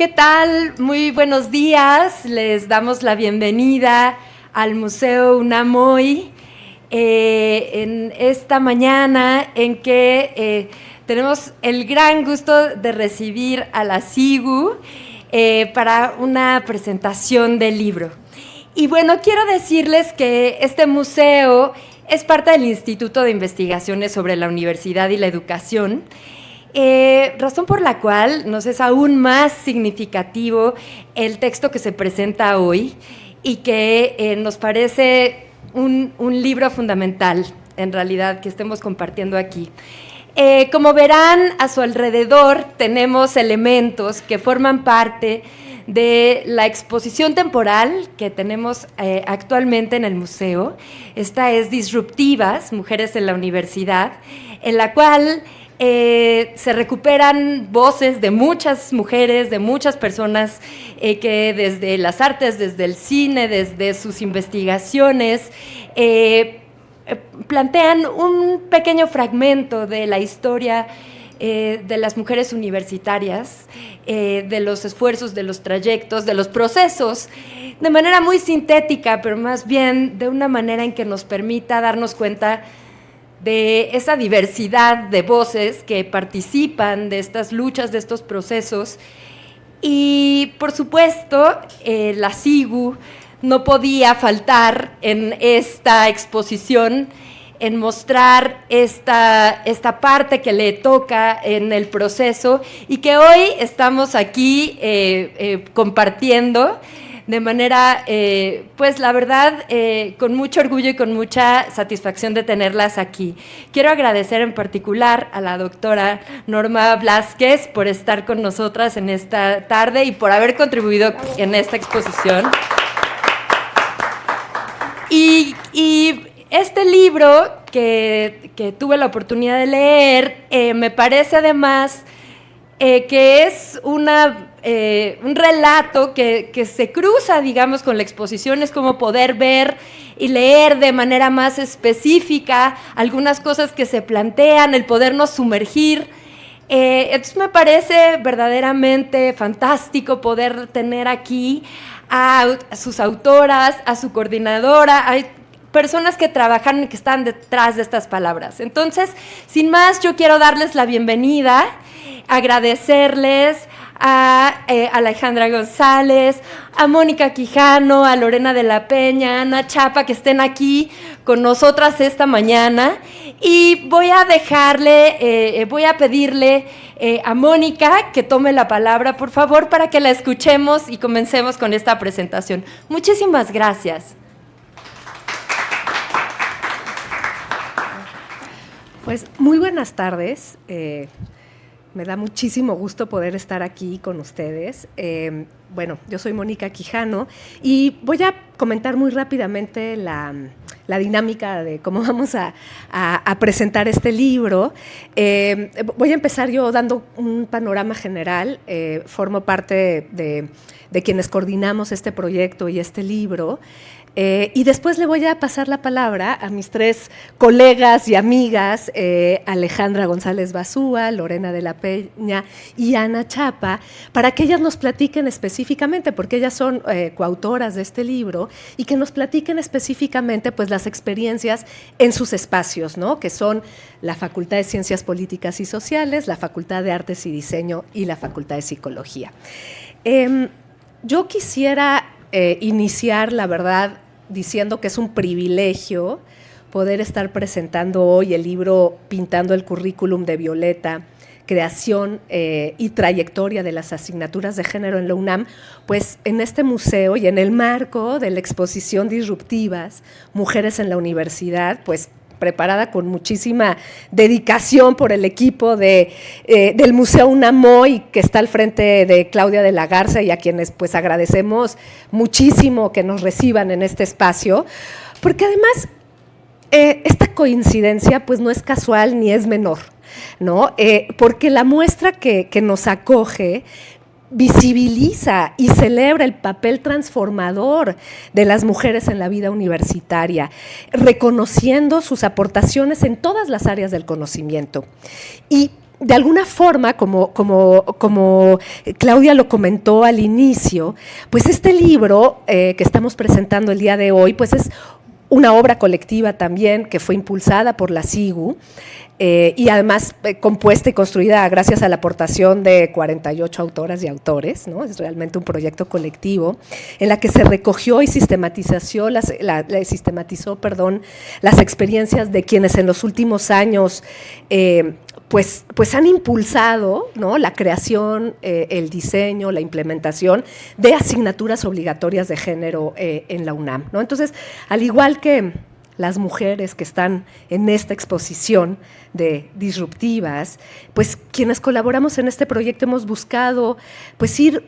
¿Qué tal? Muy buenos días. Les damos la bienvenida al Museo Unamoy en esta mañana en que tenemos el gran gusto de recibir a la SIGU para una presentación del libro. Y bueno, quiero decirles que este museo es parte del Instituto de Investigaciones sobre la Universidad y la Educación, razón por la cual nos es aún más significativo el texto que se presenta hoy y que nos parece un libro fundamental, en realidad, que estemos compartiendo aquí. Como verán, a su alrededor tenemos elementos que forman parte de la exposición temporal que tenemos actualmente en el museo. Esta es Disruptivas, Mujeres en la Universidad, en la cual se recuperan voces de muchas mujeres, de muchas personas que desde las artes, desde el cine, desde sus investigaciones, plantean un pequeño fragmento de la historia de las mujeres universitarias, de los esfuerzos, de los trayectos, de los procesos, de manera muy sintética, pero más bien de una manera en que nos permita darnos cuenta de esa diversidad de voces que participan de estas luchas, de estos procesos. Y, por supuesto, la SIGU no podía faltar en esta exposición, en mostrar esta parte que le toca en el proceso y que hoy estamos aquí compartiendo de manera, pues la verdad, con mucho orgullo y con mucha satisfacción de tenerlas aquí. Quiero agradecer en particular a la doctora Norma Blázquez por estar con nosotras en esta tarde y por haber contribuido en esta exposición. Y este libro que tuve la oportunidad de leer, me parece además que es un relato que se cruza, digamos, con la exposición. Es como poder ver y leer de manera más específica algunas cosas que se plantean, el podernos sumergir. Entonces me parece verdaderamente fantástico poder tener aquí a sus autoras, a su coordinadora, hay personas que trabajan y que están detrás de estas palabras. Entonces, sin más, yo quiero darles la bienvenida, agradecerles a Alejandra González, a Mónica Quijano, a Lorena de la Peña, a Ana Chapa, que estén aquí con nosotras esta mañana. Y voy a pedirle a Mónica que tome la palabra, por favor, para que la escuchemos y comencemos con esta presentación. Muchísimas gracias. Pues muy buenas tardes. Me da muchísimo gusto poder estar aquí con ustedes. Bueno, yo soy Mónica Quijano y voy a comentar muy rápidamente la dinámica de cómo vamos a presentar este libro. Voy a empezar yo dando un panorama general. Formo parte de quienes coordinamos este proyecto y este libro. Y después le voy a pasar la palabra a mis tres colegas y amigas, Alejandra González Basúa, Lorena de la Peña y Ana Chapa, para que ellas nos platiquen específicamente, porque ellas son coautoras de este libro, y que nos platiquen específicamente pues, las experiencias en sus espacios, ¿no? Que son la Facultad de Ciencias Políticas y Sociales, la Facultad de Artes y Diseño y la Facultad de Psicología. Yo quisiera iniciar, la verdad, diciendo que es un privilegio poder estar presentando hoy el libro Pintando el currículum de Violeta, creación y trayectoria de las asignaturas de género en la UNAM, pues en este museo y en el marco de la exposición Disruptivas, Mujeres en la Universidad, pues preparada con muchísima dedicación por el equipo del Museo Unamoy, que está al frente de Claudia de la Garza, y a quienes pues agradecemos muchísimo que nos reciban en este espacio, porque además esta coincidencia pues no es casual ni es menor, ¿no? Porque la muestra que nos acoge visibiliza y celebra el papel transformador de las mujeres en la vida universitaria, reconociendo sus aportaciones en todas las áreas del conocimiento. Y de alguna forma, como Claudia lo comentó al inicio, pues este libro que estamos presentando el día de hoy, pues es una obra colectiva también que fue impulsada por la SIGU y además compuesta y construida gracias a la aportación de 48 autoras y autores, ¿no? Es realmente un proyecto colectivo en la que se recogió y sistematizó las experiencias de quienes en los últimos años pues han impulsado, ¿no?, la creación, el diseño, la implementación de asignaturas obligatorias de género en la UNAM, ¿no? Entonces, al igual que las mujeres que están en esta exposición de disruptivas, pues quienes colaboramos en este proyecto hemos buscado pues ir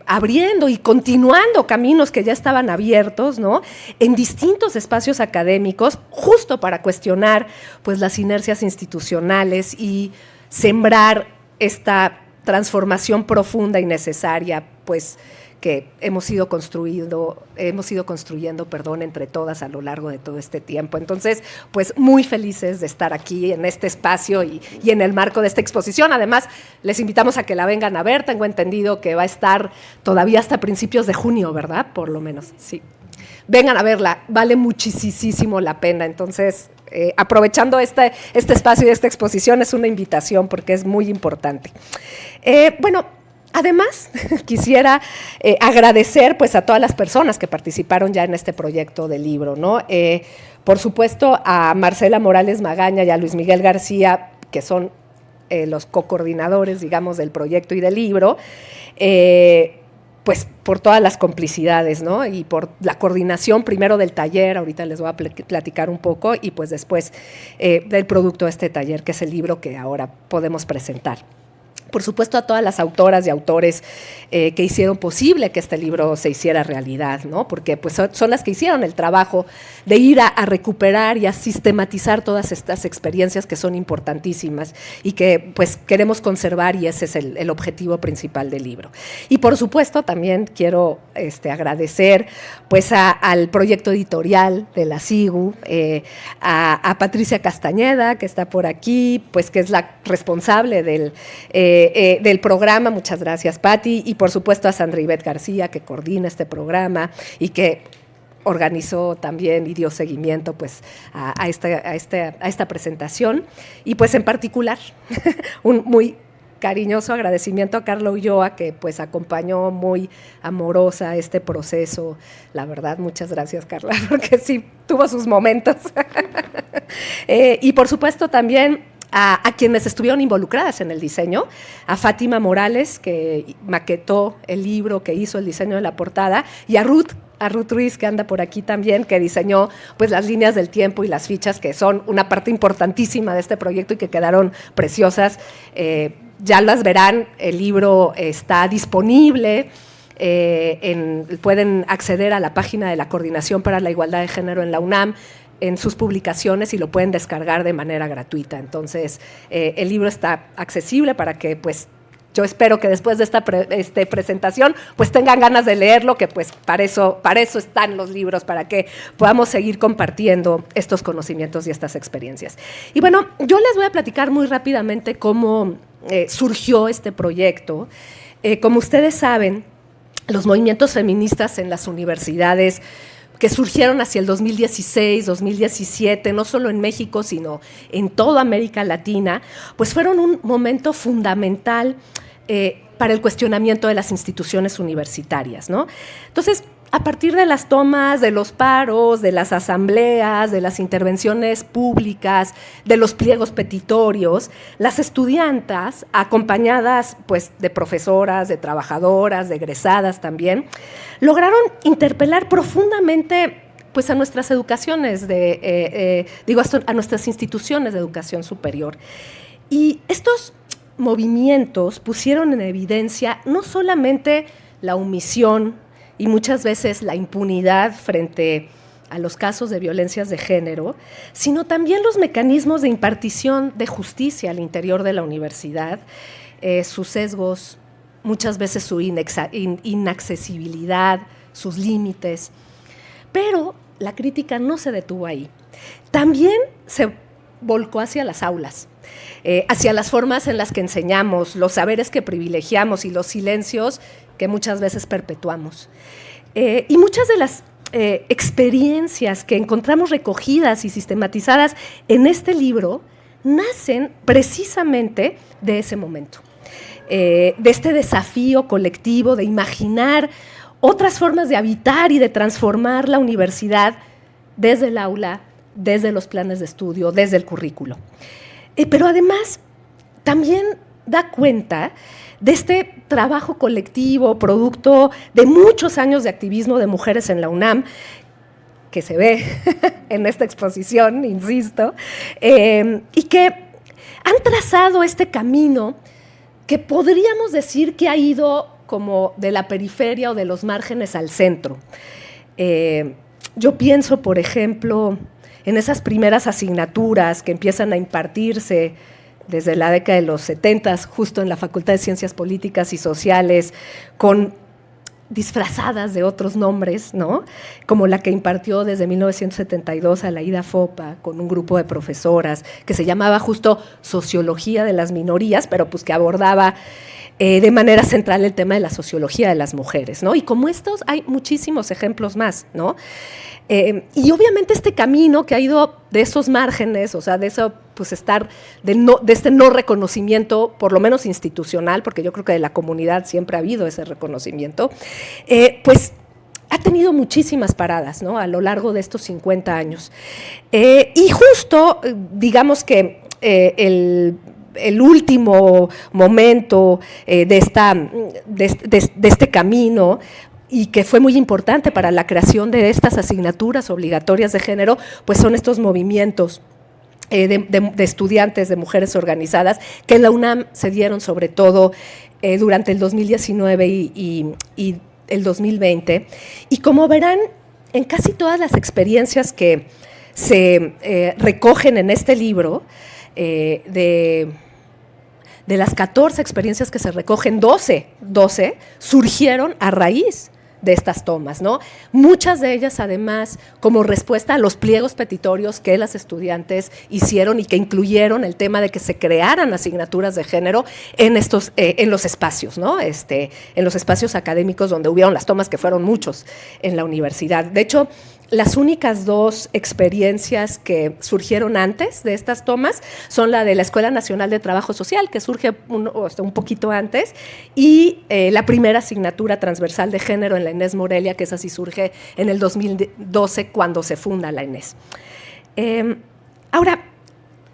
abriendo y continuando caminos que ya estaban abiertos, ¿no?, en distintos espacios académicos, justo para cuestionar pues las inercias institucionales y sembrar esta transformación profunda y necesaria, pues que hemos ido construyendo, entre todas a lo largo de todo este tiempo. Entonces, pues muy felices de estar aquí en este espacio y en el marco de esta exposición. Además, les invitamos a que la vengan a ver. Tengo entendido que va a estar todavía hasta principios de junio, ¿verdad? Por lo menos, sí. Vengan a verla, vale muchísimo la pena. Entonces, aprovechando este espacio y esta exposición, es una invitación porque es muy importante. Además, quisiera agradecer pues, a todas las personas que participaron ya en este proyecto de libro, ¿no? Por supuesto, a Marcela Morales Magaña y a Luis Miguel García, que son los co-coordinadores, digamos, del proyecto y del libro, pues por todas las complicidades, ¿no? Y por la coordinación primero del taller, ahorita les voy a platicar un poco, y pues después del producto de este taller, que es el libro que ahora podemos presentar. Por supuesto, a todas las autoras y autores que hicieron posible que este libro se hiciera realidad, ¿no? Porque pues, son las que hicieron el trabajo de ir a recuperar y a sistematizar todas estas experiencias que son importantísimas y que pues, queremos conservar, y ese es el objetivo principal del libro. Y por supuesto, también quiero agradecer pues, al proyecto editorial de la SIGU, a Patricia Castañeda, que está por aquí, pues que es la responsable del programa. Muchas gracias, Pati, y por supuesto a Sandra Ivette García, que coordina este programa y que organizó también y dio seguimiento pues, a esta presentación. Y pues en particular, un muy cariñoso agradecimiento a Carla Ulloa, que pues acompañó muy amorosa este proceso. La verdad, muchas gracias, Carla, porque sí tuvo sus momentos. Y por supuesto también a quienes estuvieron involucradas en el diseño, a Fátima Morales, que maquetó el libro, que hizo el diseño de la portada, y a Ruth Ruiz, que anda por aquí también, que diseñó pues, las líneas del tiempo y las fichas, que son una parte importantísima de este proyecto y que quedaron preciosas. Ya las verán, el libro está disponible, pueden acceder a la página de la Coordinación para la Igualdad de Género en la UNAM, en sus publicaciones, y lo pueden descargar de manera gratuita. Entonces, el libro está accesible para que, pues, yo espero que después de esta presentación, pues tengan ganas de leerlo, que pues para eso están los libros, para que podamos seguir compartiendo estos conocimientos y estas experiencias. Y bueno, yo les voy a platicar muy rápidamente cómo surgió este proyecto. Como ustedes saben, los movimientos feministas en las universidades que surgieron hacia el 2016, 2017, no solo en México, sino en toda América Latina, pues fueron un momento fundamental para el cuestionamiento de las instituciones universitarias, ¿no? Entonces, a partir de las tomas, de los paros, de las asambleas, de las intervenciones públicas, de los pliegos petitorios, las estudiantas, acompañadas pues, de profesoras, de trabajadoras, de egresadas también, lograron interpelar profundamente pues, a nuestras educaciones, a nuestras instituciones de educación superior. Y estos movimientos pusieron en evidencia no solamente la omisión y muchas veces la impunidad frente a los casos de violencias de género, sino también los mecanismos de impartición de justicia al interior de la universidad, sus sesgos, muchas veces su inaccesibilidad, sus límites. Pero la crítica no se detuvo ahí. También se volcó hacia las aulas, hacia las formas en las que enseñamos, los saberes que privilegiamos y los silencios que muchas veces perpetuamos. Y muchas de las experiencias que encontramos recogidas y sistematizadas en este libro nacen precisamente de ese momento, de este desafío colectivo de imaginar otras formas de habitar y de transformar la universidad desde el aula, desde los planes de estudio, desde el currículo. Pero además también da cuenta de este trabajo colectivo, producto de muchos años de activismo de mujeres en la UNAM, que se ve en esta exposición, insisto, y que han trazado este camino que podríamos decir que ha ido como de la periferia o de los márgenes al centro. Yo pienso, por ejemplo, en esas primeras asignaturas que empiezan a impartirse desde la década de los 70, justo en la Facultad de Ciencias Políticas y Sociales, disfrazadas de otros nombres, ¿no? Como la que impartió desde 1972 Alaída Fopa con un grupo de profesoras que se llamaba justo Sociología de las Minorías, pero pues que abordaba de manera central el tema de la sociología de las mujeres, ¿no? Y como estos hay muchísimos ejemplos más, ¿no? Y obviamente este camino que ha ido de esos márgenes, o sea, de eso, pues estar, de este no reconocimiento, por lo menos institucional, porque yo creo que de la comunidad siempre ha habido ese reconocimiento, pues ha tenido muchísimas paradas, ¿no? A lo largo de estos 50 años. Y justo, digamos que el último momento de este camino, y que fue muy importante para la creación de estas asignaturas obligatorias de género, pues son estos movimientos de estudiantes, de mujeres organizadas, que en la UNAM se dieron sobre todo durante el 2019 y el 2020. Y como verán, en casi todas las experiencias que se recogen en este libro, de las 14 experiencias que se recogen, 12 surgieron a raíz de estas tomas, ¿no? Muchas de ellas, además, como respuesta a los pliegos petitorios que las estudiantes hicieron y que incluyeron el tema de que se crearan asignaturas de género en los espacios, ¿no? En los espacios académicos donde hubieron las tomas, que fueron muchos en la universidad. De hecho, las únicas 2 experiencias que surgieron antes de estas tomas son la de la Escuela Nacional de Trabajo Social, que surge un poquito antes, y la primera asignatura transversal de género en la Inés Morelia, que esa sí surge en el 2012, cuando se funda la Inés. Ahora,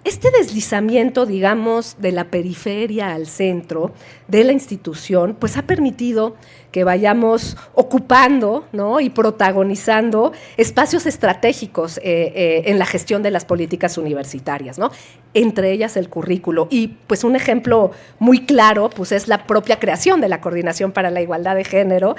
este deslizamiento, digamos, de la periferia al centro de la institución, pues ha permitido que vayamos ocupando, ¿no? Y protagonizando espacios estratégicos en la gestión de las políticas universitarias, ¿no? Entre ellas el currículo. Y pues un ejemplo muy claro pues es la propia creación de la Coordinación para la Igualdad de Género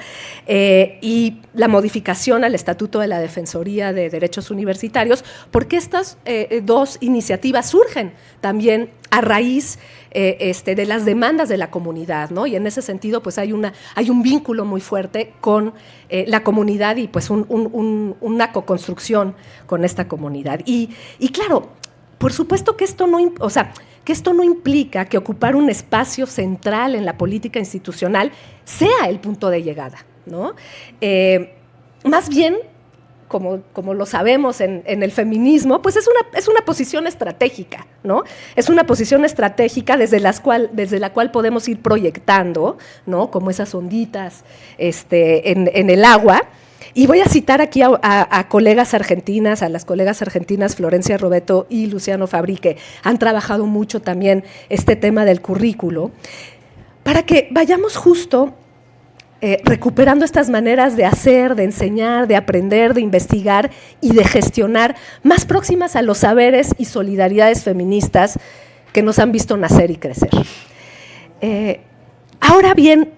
y la modificación al Estatuto de la Defensoría de Derechos Universitarios, porque estas 2 iniciativas surgen también a raíz de las demandas de la comunidad, ¿no? Y en ese sentido, pues hay un vínculo muy fuerte con la comunidad y pues una coconstrucción con esta comunidad. Y claro, por supuesto que esto no implica que ocupar un espacio central en la política institucional sea el punto de llegada, ¿no? Más bien, como lo sabemos en el feminismo, pues es una posición estratégica, ¿no? Es una posición estratégica desde la cual podemos ir proyectando, ¿no? Como esas onditas en el agua. Y voy a citar aquí a colegas argentinas, a las colegas argentinas Florencia Robeto y Luciano Fabri, que han trabajado mucho también este tema del currículo, para que vayamos justo recuperando estas maneras de hacer, de enseñar, de aprender, de investigar y de gestionar más próximas a los saberes y solidaridades feministas que nos han visto nacer y crecer. Ahora bien,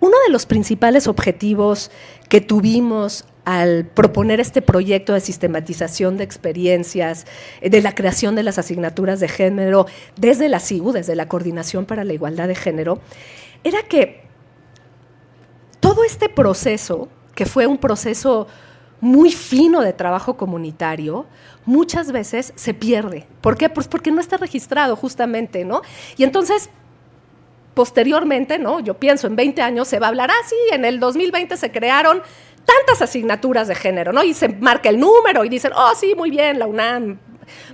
uno de los principales objetivos que tuvimos al proponer este proyecto de sistematización de experiencias, de la creación de las asignaturas de género desde la CIU, desde la Coordinación para la Igualdad de Género, era que todo este proceso, que fue un proceso muy fino de trabajo comunitario, muchas veces se pierde. ¿Por qué? Pues porque no está registrado justamente, ¿no? Y entonces, posteriormente, ¿no? Yo pienso en 20 años se va a hablar, sí, en el 2020 se crearon tantas asignaturas de género, ¿no? Y se marca el número y dicen, sí, muy bien, la UNAM.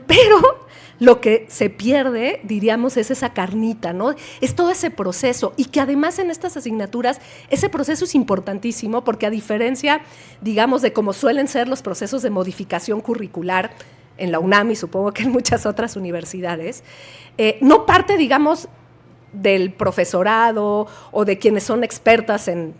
Pero lo que se pierde, diríamos, es esa carnita, ¿no? Es todo ese proceso y que además en estas asignaturas ese proceso es importantísimo porque a diferencia, digamos, de cómo suelen ser los procesos de modificación curricular en la UNAM y supongo que en muchas otras universidades, no parte, digamos, del profesorado o de quienes son expertas en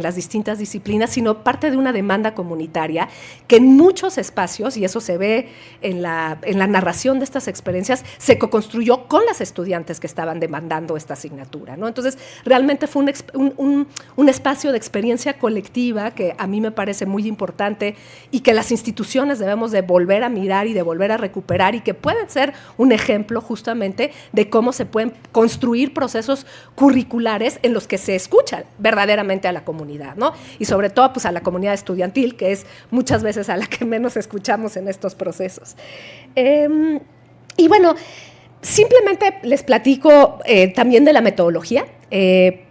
las distintas disciplinas, sino parte de una demanda comunitaria que en muchos espacios, y eso se ve en la narración de estas experiencias, se co-construyó con las estudiantes que estaban demandando esta asignatura, ¿no? Entonces, realmente fue un espacio de experiencia colectiva que a mí me parece muy importante y que las instituciones debemos de volver a mirar y de volver a recuperar y que pueden ser un ejemplo justamente de cómo se pueden construir procesos curriculares en los que se escucha verdaderamente a la comunidad, ¿no? Y sobre todo pues, a la comunidad estudiantil, que es muchas veces a la que menos escuchamos en estos procesos. Y bueno, simplemente les platico también de la metodología,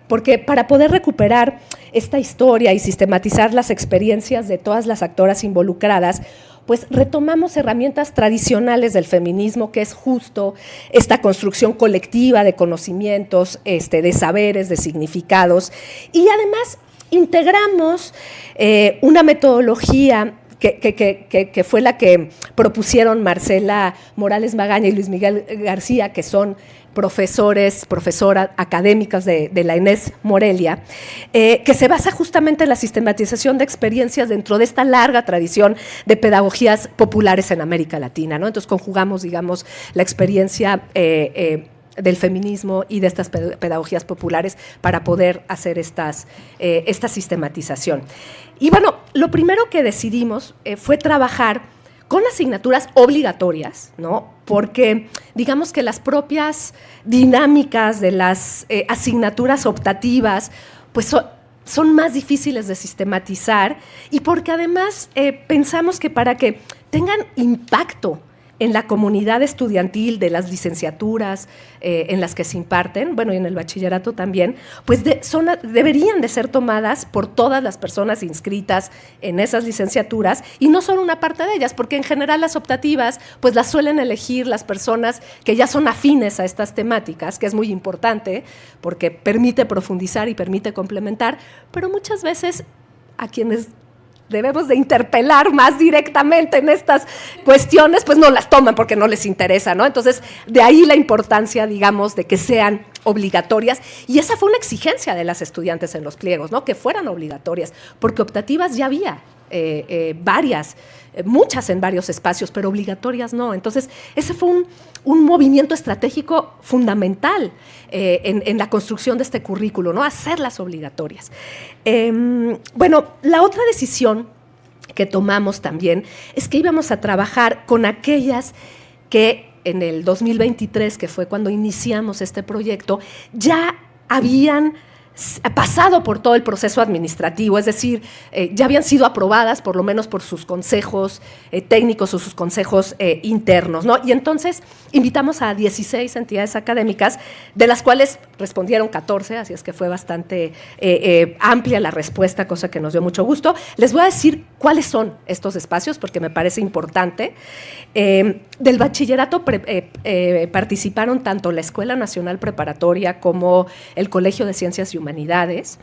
porque para poder recuperar esta historia y sistematizar las experiencias de todas las actoras involucradas, pues retomamos herramientas tradicionales del feminismo, que es justo esta construcción colectiva de conocimientos, de saberes, de significados, y además integramos una metodología que fue la que propusieron Marcela Morales Magaña y Luis Miguel García, que son profesoras académicas de la ENES Morelia, que se basa justamente en la sistematización de experiencias dentro de esta larga tradición de pedagogías populares en América Latina, ¿no? Entonces conjugamos, digamos, la experiencia del feminismo y de estas pedagogías populares para poder hacer esta sistematización. Y bueno, lo primero que decidimos fue trabajar con asignaturas obligatorias, ¿no? Porque digamos que las propias dinámicas de las asignaturas optativas pues son más difíciles de sistematizar y porque además pensamos que para que tengan impacto en la comunidad estudiantil de las licenciaturas en las que se imparten, bueno, y en el bachillerato también, pues deberían de ser tomadas por todas las personas inscritas en esas licenciaturas y no solo una parte de ellas, porque en general las optativas pues las suelen elegir las personas que ya son afines a estas temáticas, que es muy importante porque permite profundizar y permite complementar, pero muchas veces a quienes debemos de interpelar más directamente en estas cuestiones, pues no las toman porque no les interesa, ¿no? Entonces, de ahí la importancia, digamos, de que sean obligatorias, y esa fue una exigencia de las estudiantes en los pliegos, ¿no? Que fueran obligatorias, porque optativas ya había varias, muchas en varios espacios, pero obligatorias no. Entonces, ese fue un movimiento estratégico fundamental en la construcción de este currículo, ¿no? Hacerlas obligatorias. Bueno, la otra decisión que tomamos también es que íbamos a trabajar con aquellas que en el 2023, que fue cuando iniciamos este proyecto, ya habían pasado por todo el proceso administrativo, es decir, ya habían sido aprobadas por lo menos por sus consejos técnicos o sus consejos internos, ¿no? Y entonces invitamos a 16 entidades académicas, de las cuales respondieron 14, así es que fue bastante amplia la respuesta, cosa que nos dio mucho gusto. Les voy a decir cuáles son estos espacios, porque me parece importante. Del bachillerato participaron tanto la Escuela Nacional Preparatoria como el Colegio de Ciencias y Humanidades,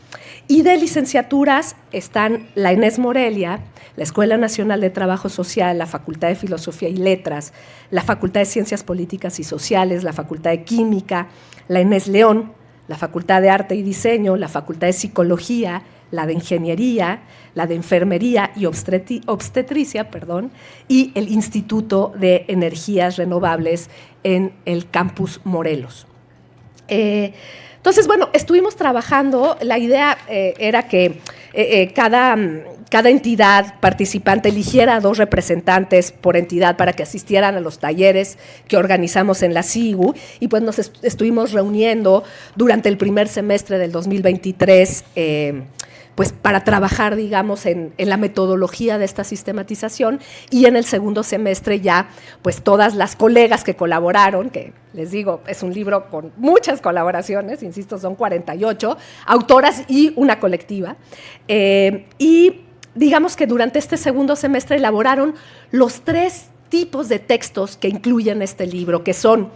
y de licenciaturas están la ENES Morelia, la Escuela Nacional de Trabajo Social, la Facultad de Filosofía y Letras, la Facultad de Ciencias Políticas y Sociales, la Facultad de Química, la ENES León, la Facultad de Arte y Diseño, la Facultad de Psicología, la de Ingeniería, la de Enfermería y Obstetricia, y el Instituto de Energías Renovables en el Campus Morelos. Entonces, bueno, estuvimos trabajando, la idea era que cada entidad participante eligiera 2 representantes por entidad para que asistieran a los talleres que organizamos en la SIGU, y pues nos estuvimos reuniendo durante el primer semestre del 2023 pues para trabajar, digamos, en la metodología de esta sistematización, y en el segundo semestre ya, pues todas las colegas que colaboraron, que les digo, es un libro con muchas colaboraciones, insisto, son 48 autoras y una colectiva, y digamos que durante este segundo semestre elaboraron los 3 tipos de textos que incluyen este libro, que son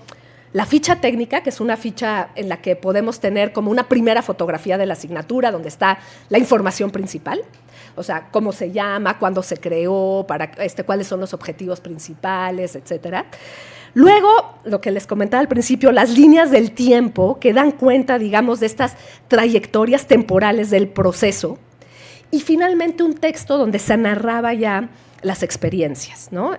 la ficha técnica, que es una ficha en la que podemos tener como una primera fotografía de la asignatura, donde está la información principal, o sea, cómo se llama, cuándo se creó, cuáles son los objetivos principales, etcétera. Luego, lo que les comentaba al principio, las líneas del tiempo que dan cuenta, digamos, de estas trayectorias temporales del proceso. Y finalmente un texto donde se narraba ya las experiencias, ¿no?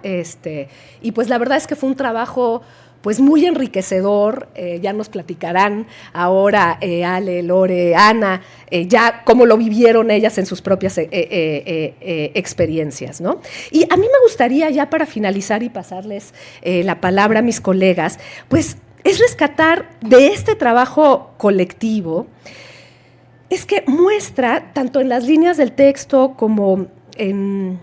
Y pues la verdad es que fue un trabajo pues muy enriquecedor, ya nos platicarán ahora Ale, Lore, Ana, ya cómo lo vivieron ellas en sus propias experiencias, ¿no? Y a mí me gustaría ya para finalizar y pasarles la palabra a mis colegas, pues es rescatar de este trabajo colectivo, es que muestra, tanto en las líneas del texto como en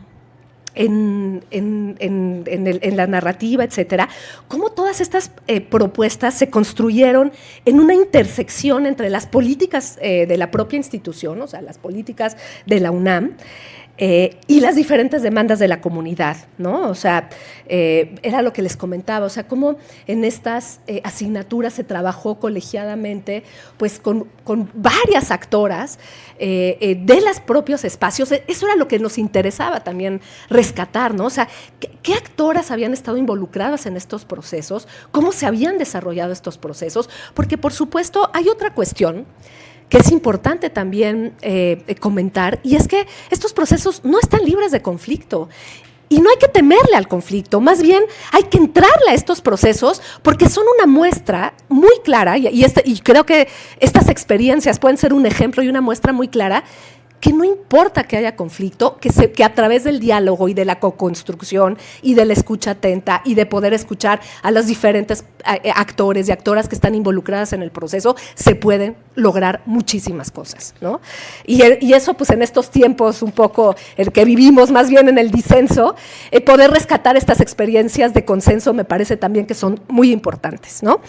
la narrativa, etcétera, cómo todas estas propuestas se construyeron en una intersección entre las políticas de la propia institución, o sea, las políticas de la UNAM, y las diferentes demandas de la comunidad, ¿no? O sea, era lo que les comentaba, o sea, cómo en estas asignaturas se trabajó colegiadamente, pues con varias actoras de los propios espacios. Eso era lo que nos interesaba también rescatar, ¿no? O sea, ¿qué actoras habían estado involucradas en estos procesos? ¿Cómo se habían desarrollado estos procesos? Porque, por supuesto, hay otra cuestión que es importante también comentar, y es que estos procesos no están libres de conflicto. Y no hay que temerle al conflicto, más bien hay que entrarle a estos procesos porque son una muestra muy clara, y creo que estas experiencias pueden ser un ejemplo y una muestra muy clara, que no importa que haya conflicto, que a través del diálogo y de la coconstrucción y de la escucha atenta y de poder escuchar a los diferentes actores y actoras que están involucradas en el proceso, se pueden lograr muchísimas cosas, ¿no? Y eso, pues en estos tiempos un poco el que vivimos más bien en el disenso, poder rescatar estas experiencias de consenso me parece también que son muy importantes, ¿no?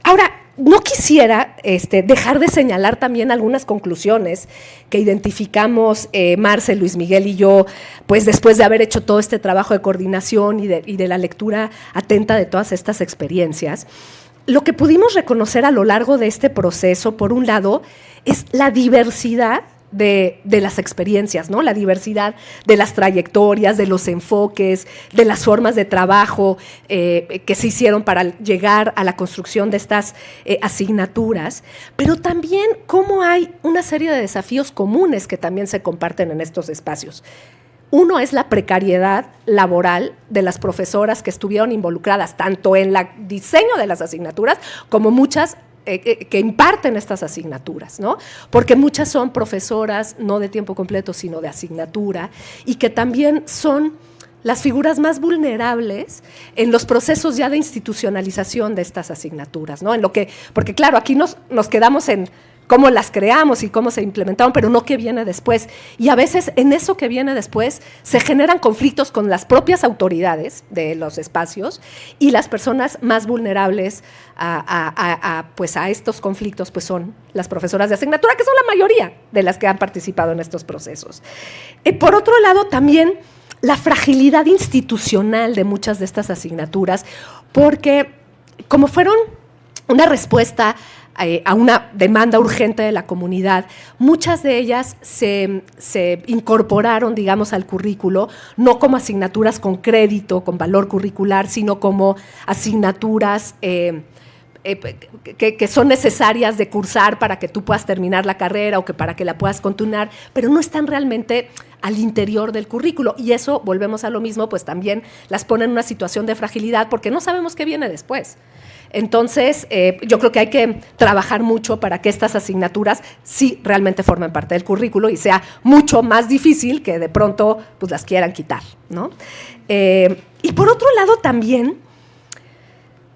Ahora, no quisiera dejar de señalar también algunas conclusiones que identificamos Marce, Luis Miguel y yo, pues después de haber hecho todo este trabajo de coordinación y de la lectura atenta de todas estas experiencias. Lo que pudimos reconocer a lo largo de este proceso, por un lado, es la diversidad de las experiencias, ¿no? La diversidad de las trayectorias, de los enfoques, de las formas de trabajo que se hicieron para llegar a la construcción de estas asignaturas, pero también cómo hay una serie de desafíos comunes que también se comparten en estos espacios. Uno es la precariedad laboral de las profesoras que estuvieron involucradas tanto en el diseño de las asignaturas como muchas que imparten estas asignaturas, ¿no? Porque muchas son profesoras no de tiempo completo, sino de asignatura, y que también son las figuras más vulnerables en los procesos ya de institucionalización de estas asignaturas, ¿no? Porque claro, aquí nos quedamos en cómo las creamos y cómo se implementaron, pero no qué viene después. Y a veces en eso que viene después se generan conflictos con las propias autoridades de los espacios, y las personas más vulnerables a estos conflictos pues son las profesoras de asignatura, que son la mayoría de las que han participado en estos procesos. Por otro lado, también la fragilidad institucional de muchas de estas asignaturas, porque como fueron una respuesta a una demanda urgente de la comunidad, muchas de ellas se incorporaron, digamos, al currículo, no como asignaturas con crédito, con valor curricular, sino como asignaturas que son necesarias de cursar para que tú puedas terminar la carrera o que para que la puedas continuar, pero no están realmente al interior del currículo, y eso, volvemos a lo mismo, pues también las pone en una situación de fragilidad porque no sabemos qué viene después. Entonces, yo creo que hay que trabajar mucho para que estas asignaturas sí realmente formen parte del currículo y sea mucho más difícil que de pronto pues, las quieran quitar, ¿no? Y por otro lado también,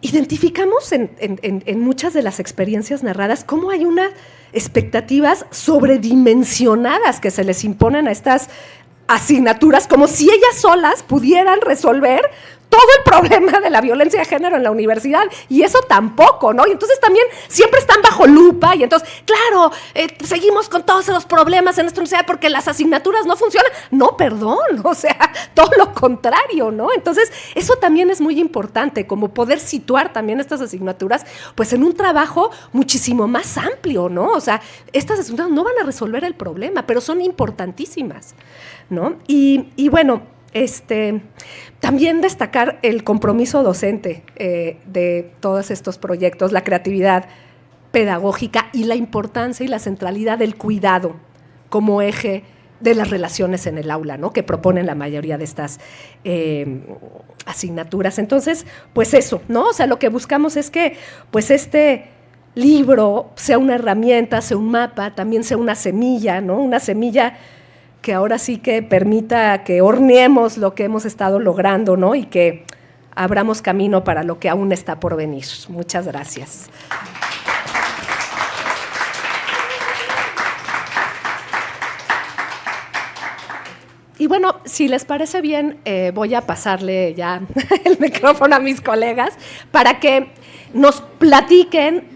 identificamos en muchas de las experiencias narradas cómo hay unas expectativas sobredimensionadas que se les imponen a estas asignaturas, como si ellas solas pudieran resolver todo el problema de la violencia de género en la universidad, y eso tampoco, ¿no? Y entonces también siempre están bajo lupa, y entonces, claro, seguimos con todos los problemas en nuestra universidad porque las asignaturas no funcionan. No, perdón, o sea, todo lo contrario, ¿no? Entonces, eso también es muy importante, como poder situar también estas asignaturas, pues en un trabajo muchísimo más amplio, ¿no? O sea, estas asignaturas no van a resolver el problema, pero son importantísimas, ¿no? Y bueno, también destacar el compromiso docente de todos estos proyectos, la creatividad pedagógica y la importancia y la centralidad del cuidado como eje de las relaciones en el aula, ¿no? Que proponen la mayoría de estas asignaturas. Entonces, pues eso, ¿no? O sea, lo que buscamos es que pues este libro sea una herramienta, sea un mapa, también sea una semilla, ¿no? Una semilla que ahora sí que permita que horneemos lo que hemos estado logrando, ¿no? Y que abramos camino para lo que aún está por venir. Muchas gracias. Y bueno, si les parece bien, voy a pasarle ya el micrófono a mis colegas para que nos platiquen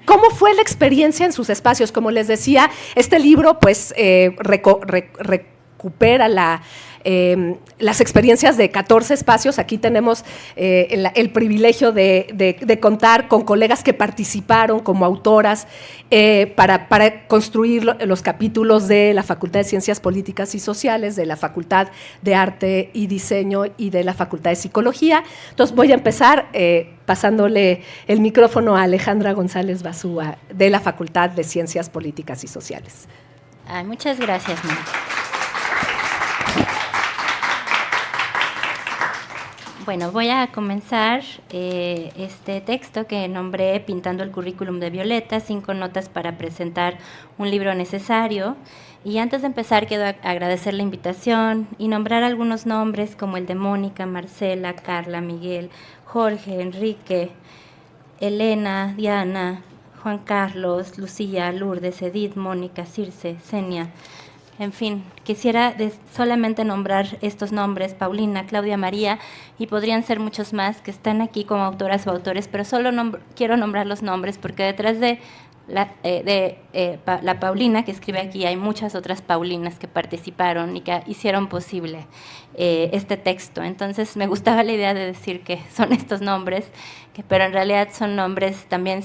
¿cómo fue la experiencia en sus espacios? Como les decía, este libro pues recupera las experiencias de 14 espacios. Aquí tenemos el privilegio de contar con colegas que participaron como autoras para construir los capítulos de la Facultad de Ciencias Políticas y Sociales, de la Facultad de Arte y Diseño y de la Facultad de Psicología. Entonces voy a empezar pasándole el micrófono a Alejandra González Basúa, de la Facultad de Ciencias Políticas y Sociales. Ay, muchas gracias, Mónica. Bueno, voy a comenzar este texto que nombré Pintando el currículum de Violeta, 5 notas para presentar un libro necesario. Y antes de empezar, quiero agradecer la invitación y nombrar algunos nombres como el de Mónica, Marcela, Carla, Miguel, Jorge, Enrique, Elena, Diana, Juan Carlos, Lucía, Lourdes, Edith, Mónica, Circe, Senia. En fin, quisiera solamente nombrar estos nombres, Paulina, Claudia, María, y podrían ser muchos más que están aquí como autoras o autores, pero solo quiero nombrar los nombres porque detrás de la Paulina que escribe aquí hay muchas otras Paulinas que participaron y que hicieron posible este texto. Entonces me gustaba la idea de decir que son estos nombres, pero en realidad son nombres también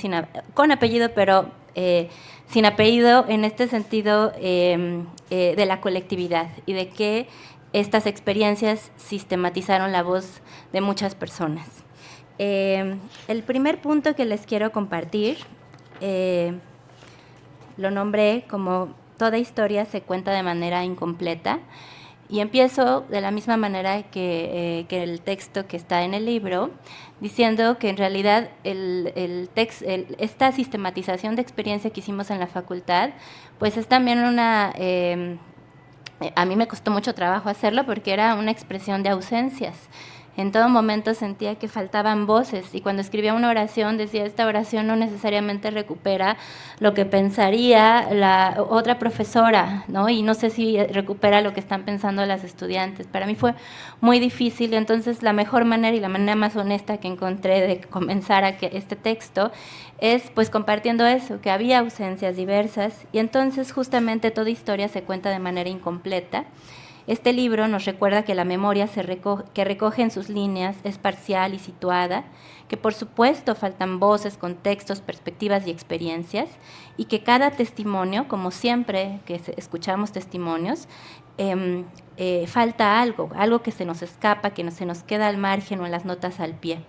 con apellido, pero sin apellido en este sentido de la colectividad y de que estas experiencias sistematizaron la voz de muchas personas. El primer punto que les quiero compartir lo nombré como toda historia se cuenta de manera incompleta, y empiezo de la misma manera que el texto que está en el libro, diciendo que en realidad esta sistematización de experiencia que hicimos en la facultad, pues es también a mí me costó mucho trabajo hacerlo porque era una expresión de ausencias. En todo momento sentía que faltaban voces, y cuando escribía una oración decía, esta oración no necesariamente recupera lo que pensaría la otra profesora, ¿no? Y no sé si recupera lo que están pensando las estudiantes. Para mí fue muy difícil, entonces la mejor manera y la manera más honesta que encontré de comenzar este texto es pues compartiendo eso, que había ausencias diversas, y entonces justamente toda historia se cuenta de manera incompleta. Este libro nos recuerda que la memoria que recoge en sus líneas es parcial y situada, que por supuesto faltan voces, contextos, perspectivas y experiencias, y que cada testimonio, como siempre que escuchamos testimonios, falta algo que se nos escapa, que se nos queda al margen o en las notas al pie.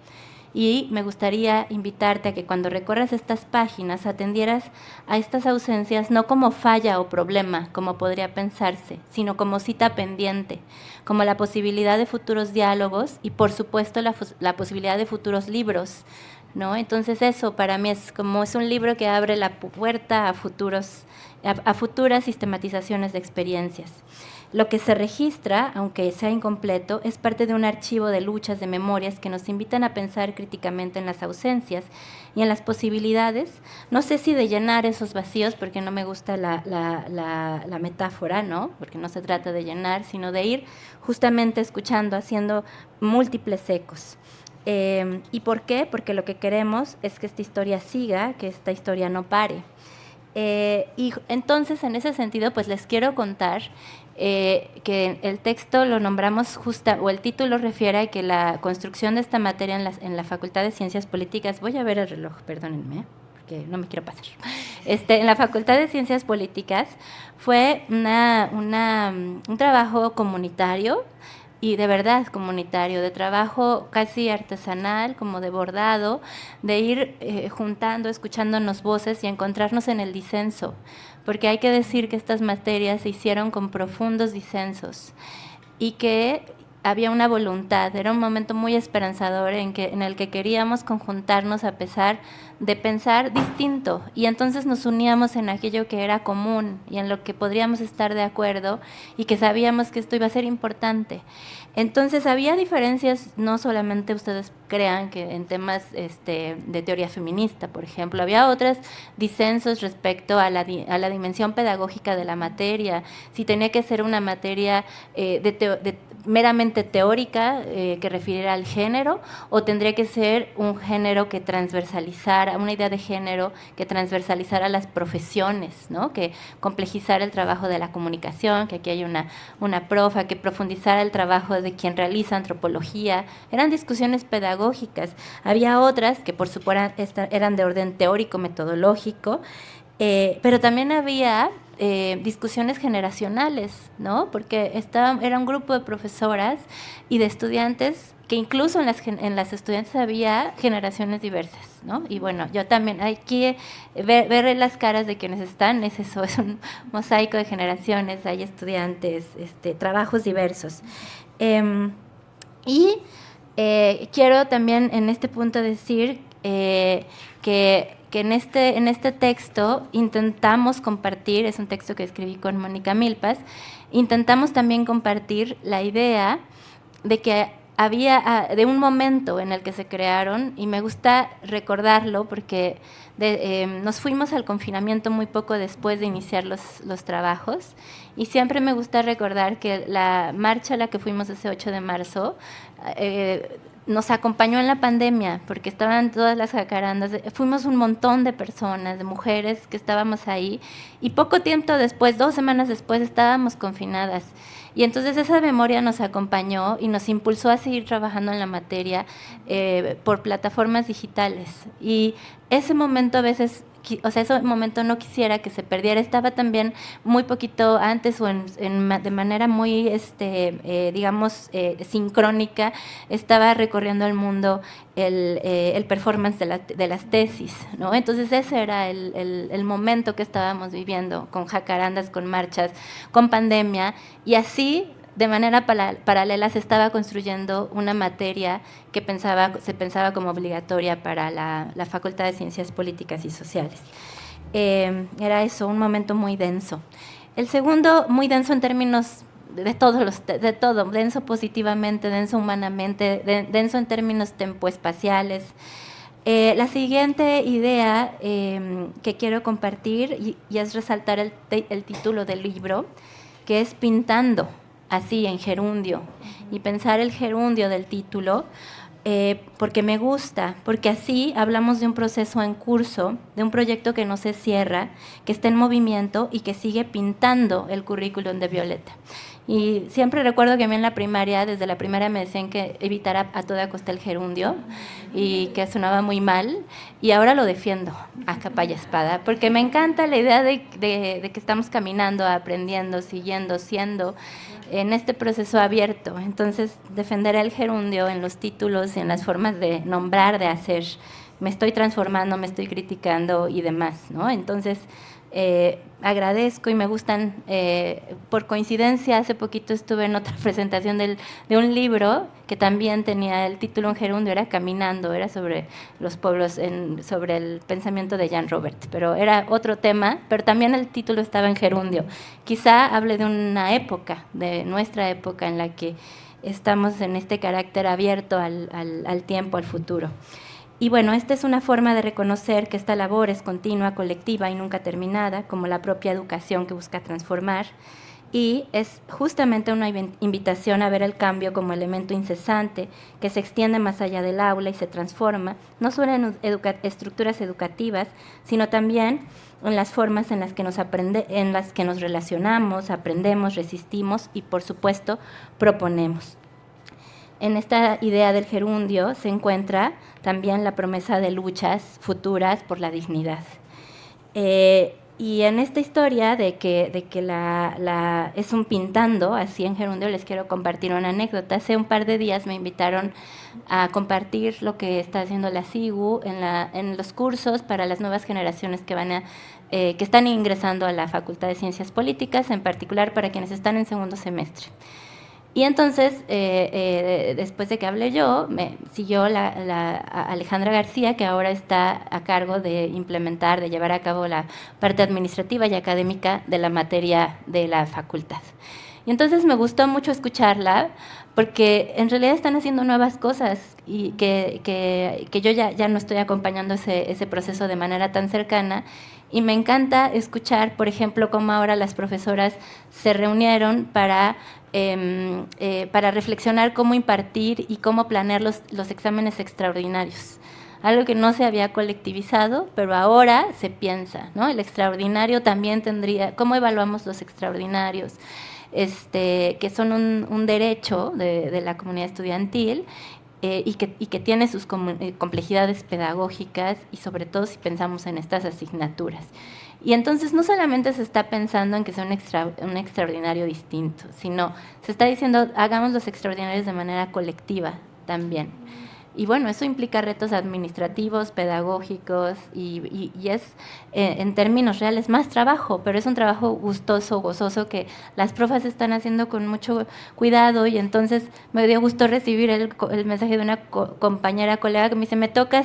Y me gustaría invitarte a que cuando recorras estas páginas atendieras a estas ausencias no como falla o problema, como podría pensarse, sino como cita pendiente, como la posibilidad de futuros diálogos y, por supuesto, la posibilidad de futuros libros, ¿no? Entonces eso para mí es un libro que abre la puerta a futuras sistematizaciones de experiencias. Lo que se registra, aunque sea incompleto, es parte de un archivo de luchas, de memorias que nos invitan a pensar críticamente en las ausencias y en las posibilidades, no sé si de llenar esos vacíos, porque no me gusta la metáfora, ¿no? Porque no se trata de llenar, sino de ir justamente escuchando, haciendo múltiples ecos. ¿Y por qué? Porque lo que queremos es que esta historia siga, que esta historia no pare. Y entonces, en ese sentido, pues les quiero contar que el texto lo nombramos o el título refiere a que la construcción de esta materia en la Facultad de Ciencias Políticas, voy a ver el reloj, perdónenme, porque no me quiero pasar, en la Facultad de Ciencias Políticas fue un trabajo comunitario, y de verdad comunitario, de trabajo casi artesanal, como de bordado, de ir juntando, escuchándonos voces y encontrarnos en el disenso, porque hay que decir que estas materias se hicieron con profundos disensos y que había una voluntad, era un momento muy esperanzador en el que queríamos conjuntarnos a pesar de pensar distinto, y entonces nos uníamos en aquello que era común y en lo que podríamos estar de acuerdo y que sabíamos que esto iba a ser importante. Entonces había diferencias, no solamente ustedes crean que en temas de teoría feminista, por ejemplo, había otros disensos respecto a la dimensión pedagógica de la materia, si tenía que ser una materia meramente teórica que refiriera al género, o tendría que ser un género que transversalizara, una idea de género que transversalizara las profesiones, ¿no? Que complejizara el trabajo de la comunicación, que aquí hay una profa, que profundizara el trabajo de quien realiza antropología. Eran discusiones pedagógicas. Había otras que por supuesto eran de orden teórico-metodológico, pero también había discusiones generacionales, ¿no? Porque era un grupo de profesoras y de estudiantes que incluso en las estudiantes había generaciones diversas, ¿no? Y bueno, yo también, hay que ver las caras de quienes están, es un mosaico de generaciones, hay estudiantes, trabajos diversos. Y quiero también en este punto decir que en este texto intentamos compartir, es un texto que escribí con Mónica Milpas, intentamos también compartir la idea de que había de un momento en el que se crearon, y me gusta recordarlo porque nos fuimos al confinamiento muy poco después de iniciar los trabajos, y siempre me gusta recordar que la marcha a la que fuimos ese 8 de marzo nos acompañó en la pandemia, porque estaban todas las jacarandas, fuimos un montón de personas, de mujeres que estábamos ahí, y poco tiempo después, 2 semanas después, estábamos confinadas. Y entonces esa memoria nos acompañó y nos impulsó a seguir trabajando en la materia por plataformas digitales. Y ese momento a veces, ese momento no quisiera que se perdiera. Estaba también muy poquito antes o de manera muy, digamos, sincrónica, estaba recorriendo el mundo el performance de las tesis, ¿no? Entonces ese era el momento que estábamos viviendo, con jacarandas, con marchas, con pandemia, y así de manera paralela se estaba construyendo una materia que se pensaba como obligatoria para la Facultad de Ciencias Políticas y Sociales. Era eso, un momento muy denso. El segundo, muy denso en términos de todo, denso positivamente, denso humanamente, denso en términos tempoespaciales. La siguiente idea que quiero compartir y es resaltar el título del libro, que es Pintando, así en gerundio, y pensar el gerundio del título, porque me gusta, porque así hablamos de un proceso en curso, de un proyecto que no se cierra, que está en movimiento y que sigue pintando el currículum de Violeta. Y siempre recuerdo que a mí en la primaria, desde la primaria me decían que evitara a toda costa el gerundio y que sonaba muy mal, y ahora lo defiendo a capa y espada, porque me encanta la idea de que estamos caminando, aprendiendo, siguiendo, siendo en este proceso abierto. Entonces, defenderé el gerundio en los títulos y en las formas de nombrar, de hacer. Me estoy transformando, me estoy criticando y demás, ¿no? Entonces, Agradezco y me gustan, por coincidencia, hace poquito estuve en otra presentación de un libro que también tenía el título en gerundio, era Caminando, era sobre los pueblos, sobre el pensamiento de Jan Robert, pero era otro tema, pero también el título estaba en gerundio. Quizá hable de una época, de nuestra época en la que estamos en este carácter abierto al tiempo, al futuro. Y bueno, esta es una forma de reconocer que esta labor es continua, colectiva y nunca terminada, como la propia educación que busca transformar, y es justamente una invitación a ver el cambio como elemento incesante que se extiende más allá del aula y se transforma, no solo en estructuras educativas, sino también en las formas en las que en las que nos relacionamos, aprendemos, resistimos y, por supuesto, proponemos. En esta idea del gerundio se encuentra también la promesa de luchas futuras por la dignidad. Y en esta historia de que es un pintando, así en gerundio, les quiero compartir una anécdota. Hace un par de días me invitaron a compartir lo que está haciendo la SIGU en los cursos para las nuevas generaciones que están ingresando a la Facultad de Ciencias Políticas, en particular para quienes están en segundo semestre. Y entonces, después de que hablé yo, me siguió Alejandra García, que ahora está a cargo de implementar, de llevar a cabo la parte administrativa y académica de la materia de la facultad. Y entonces me gustó mucho escucharla, porque en realidad están haciendo nuevas cosas y que yo ya no estoy acompañando ese proceso de manera tan cercana. Y me encanta escuchar, por ejemplo, cómo ahora las profesoras se reunieron para reflexionar cómo impartir y cómo planear los exámenes extraordinarios. Algo que no se había colectivizado, pero ahora se piensa, ¿no? El extraordinario también tendría, ¿cómo evaluamos los extraordinarios? Que son un derecho de la comunidad estudiantil, y que tiene sus complejidades pedagógicas, y sobre todo si pensamos en estas asignaturas. Y entonces no solamente se está pensando en que sea un extraordinario distinto, sino se está diciendo hagamos los extraordinarios de manera colectiva también. Y bueno, eso implica retos administrativos, pedagógicos, y es, en términos reales, más trabajo, pero es un trabajo gustoso, gozoso, que las profes están haciendo con mucho cuidado. Y entonces me dio gusto recibir el mensaje de una compañera, colega, que me dice, me toca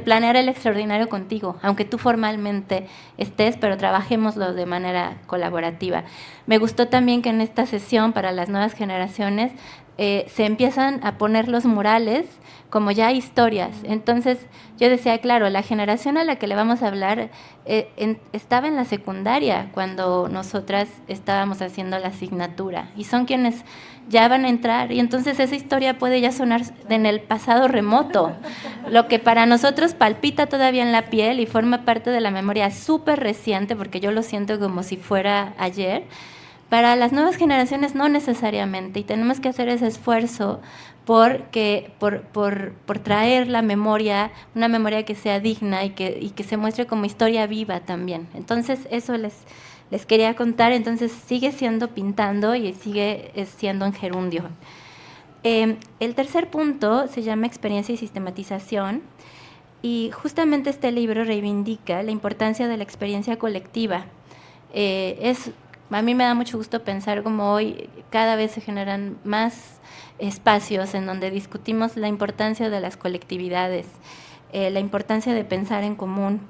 planear el extraordinario contigo, aunque tú formalmente estés, pero trabajémoslo de manera colaborativa. Me gustó también que en esta sesión para las nuevas generaciones se empiezan a poner los murales como ya historias. Entonces yo decía, claro, la generación a la que le vamos a hablar estaba en la secundaria cuando nosotras estábamos haciendo la asignatura, y son quienes ya van a entrar, y entonces esa historia puede ya sonar en el pasado remoto, lo que para nosotros palpita todavía en la piel y forma parte de la memoria súper reciente, porque yo lo siento como si fuera ayer. Para las nuevas generaciones no necesariamente, y tenemos que hacer ese esfuerzo por traer la memoria, una memoria que sea digna y que se muestre como historia viva también. Entonces eso les quería contar. Entonces sigue siendo pintando y sigue siendo en gerundio. El tercer punto se llama experiencia y sistematización, y justamente este libro reivindica la importancia de la experiencia colectiva. A mí me da mucho gusto pensar cómo hoy cada vez se generan más espacios en donde discutimos la importancia de las colectividades, la importancia de pensar en común,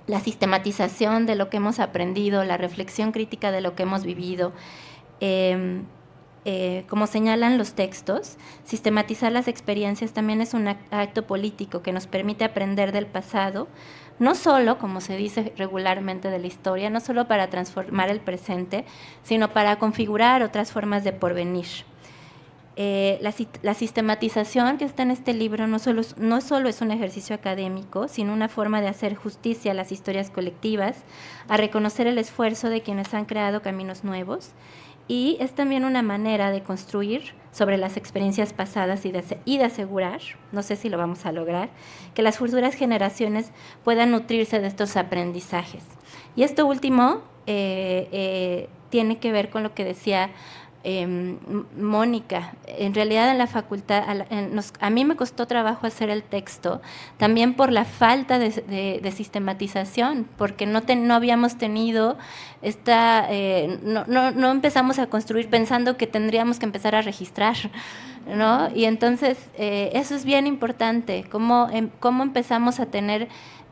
la sistematización de lo que hemos aprendido, la reflexión crítica de lo que hemos vivido. Como señalan los textos, sistematizar las experiencias también es un acto político que nos permite aprender del pasado, no solo, como se dice regularmente de la historia, no solo para transformar el presente, sino para configurar otras formas de porvenir. La sistematización que está en este libro no solo es un ejercicio académico, sino una forma de hacer justicia a las historias colectivas, a reconocer el esfuerzo de quienes han creado caminos nuevos, y es también una manera de construir sobre las experiencias pasadas y de asegurar, no sé si lo vamos a lograr, que las futuras generaciones puedan nutrirse de estos aprendizajes. Y esto último tiene que ver con lo que decía Mónica. En realidad en la facultad, a mí me costó trabajo hacer el texto, también por la falta de sistematización, porque no habíamos tenido no empezamos a construir pensando que tendríamos que empezar a registrar, ¿no? Y entonces eso es bien importante, cómo empezamos a tener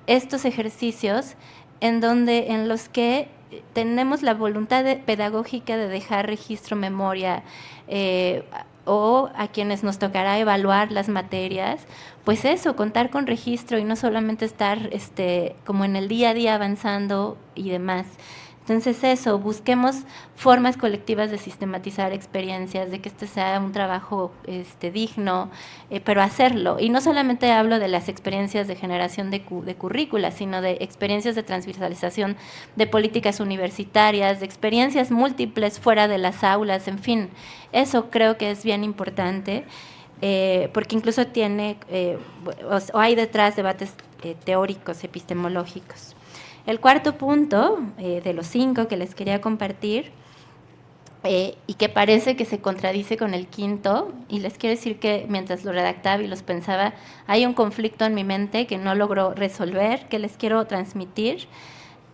estos ejercicios en los que tenemos la voluntad pedagógica de dejar registro, memoria, o a quienes nos tocará evaluar las materias, pues eso, contar con registro y no solamente estar como en el día a día avanzando y demás. Entonces eso, busquemos formas colectivas de sistematizar experiencias, de que sea un trabajo digno, pero hacerlo. Y no solamente hablo de las experiencias de generación de currícula, sino de experiencias de transversalización de políticas universitarias, de experiencias múltiples fuera de las aulas, en fin. Eso creo que es bien importante, porque incluso tiene, o hay detrás debates teóricos, epistemológicos. El cuarto punto, de los 5 que les quería compartir, y que parece que se contradice con el quinto, y les quiero decir que mientras lo redactaba y los pensaba, hay un conflicto en mi mente que no logro resolver, que les quiero transmitir,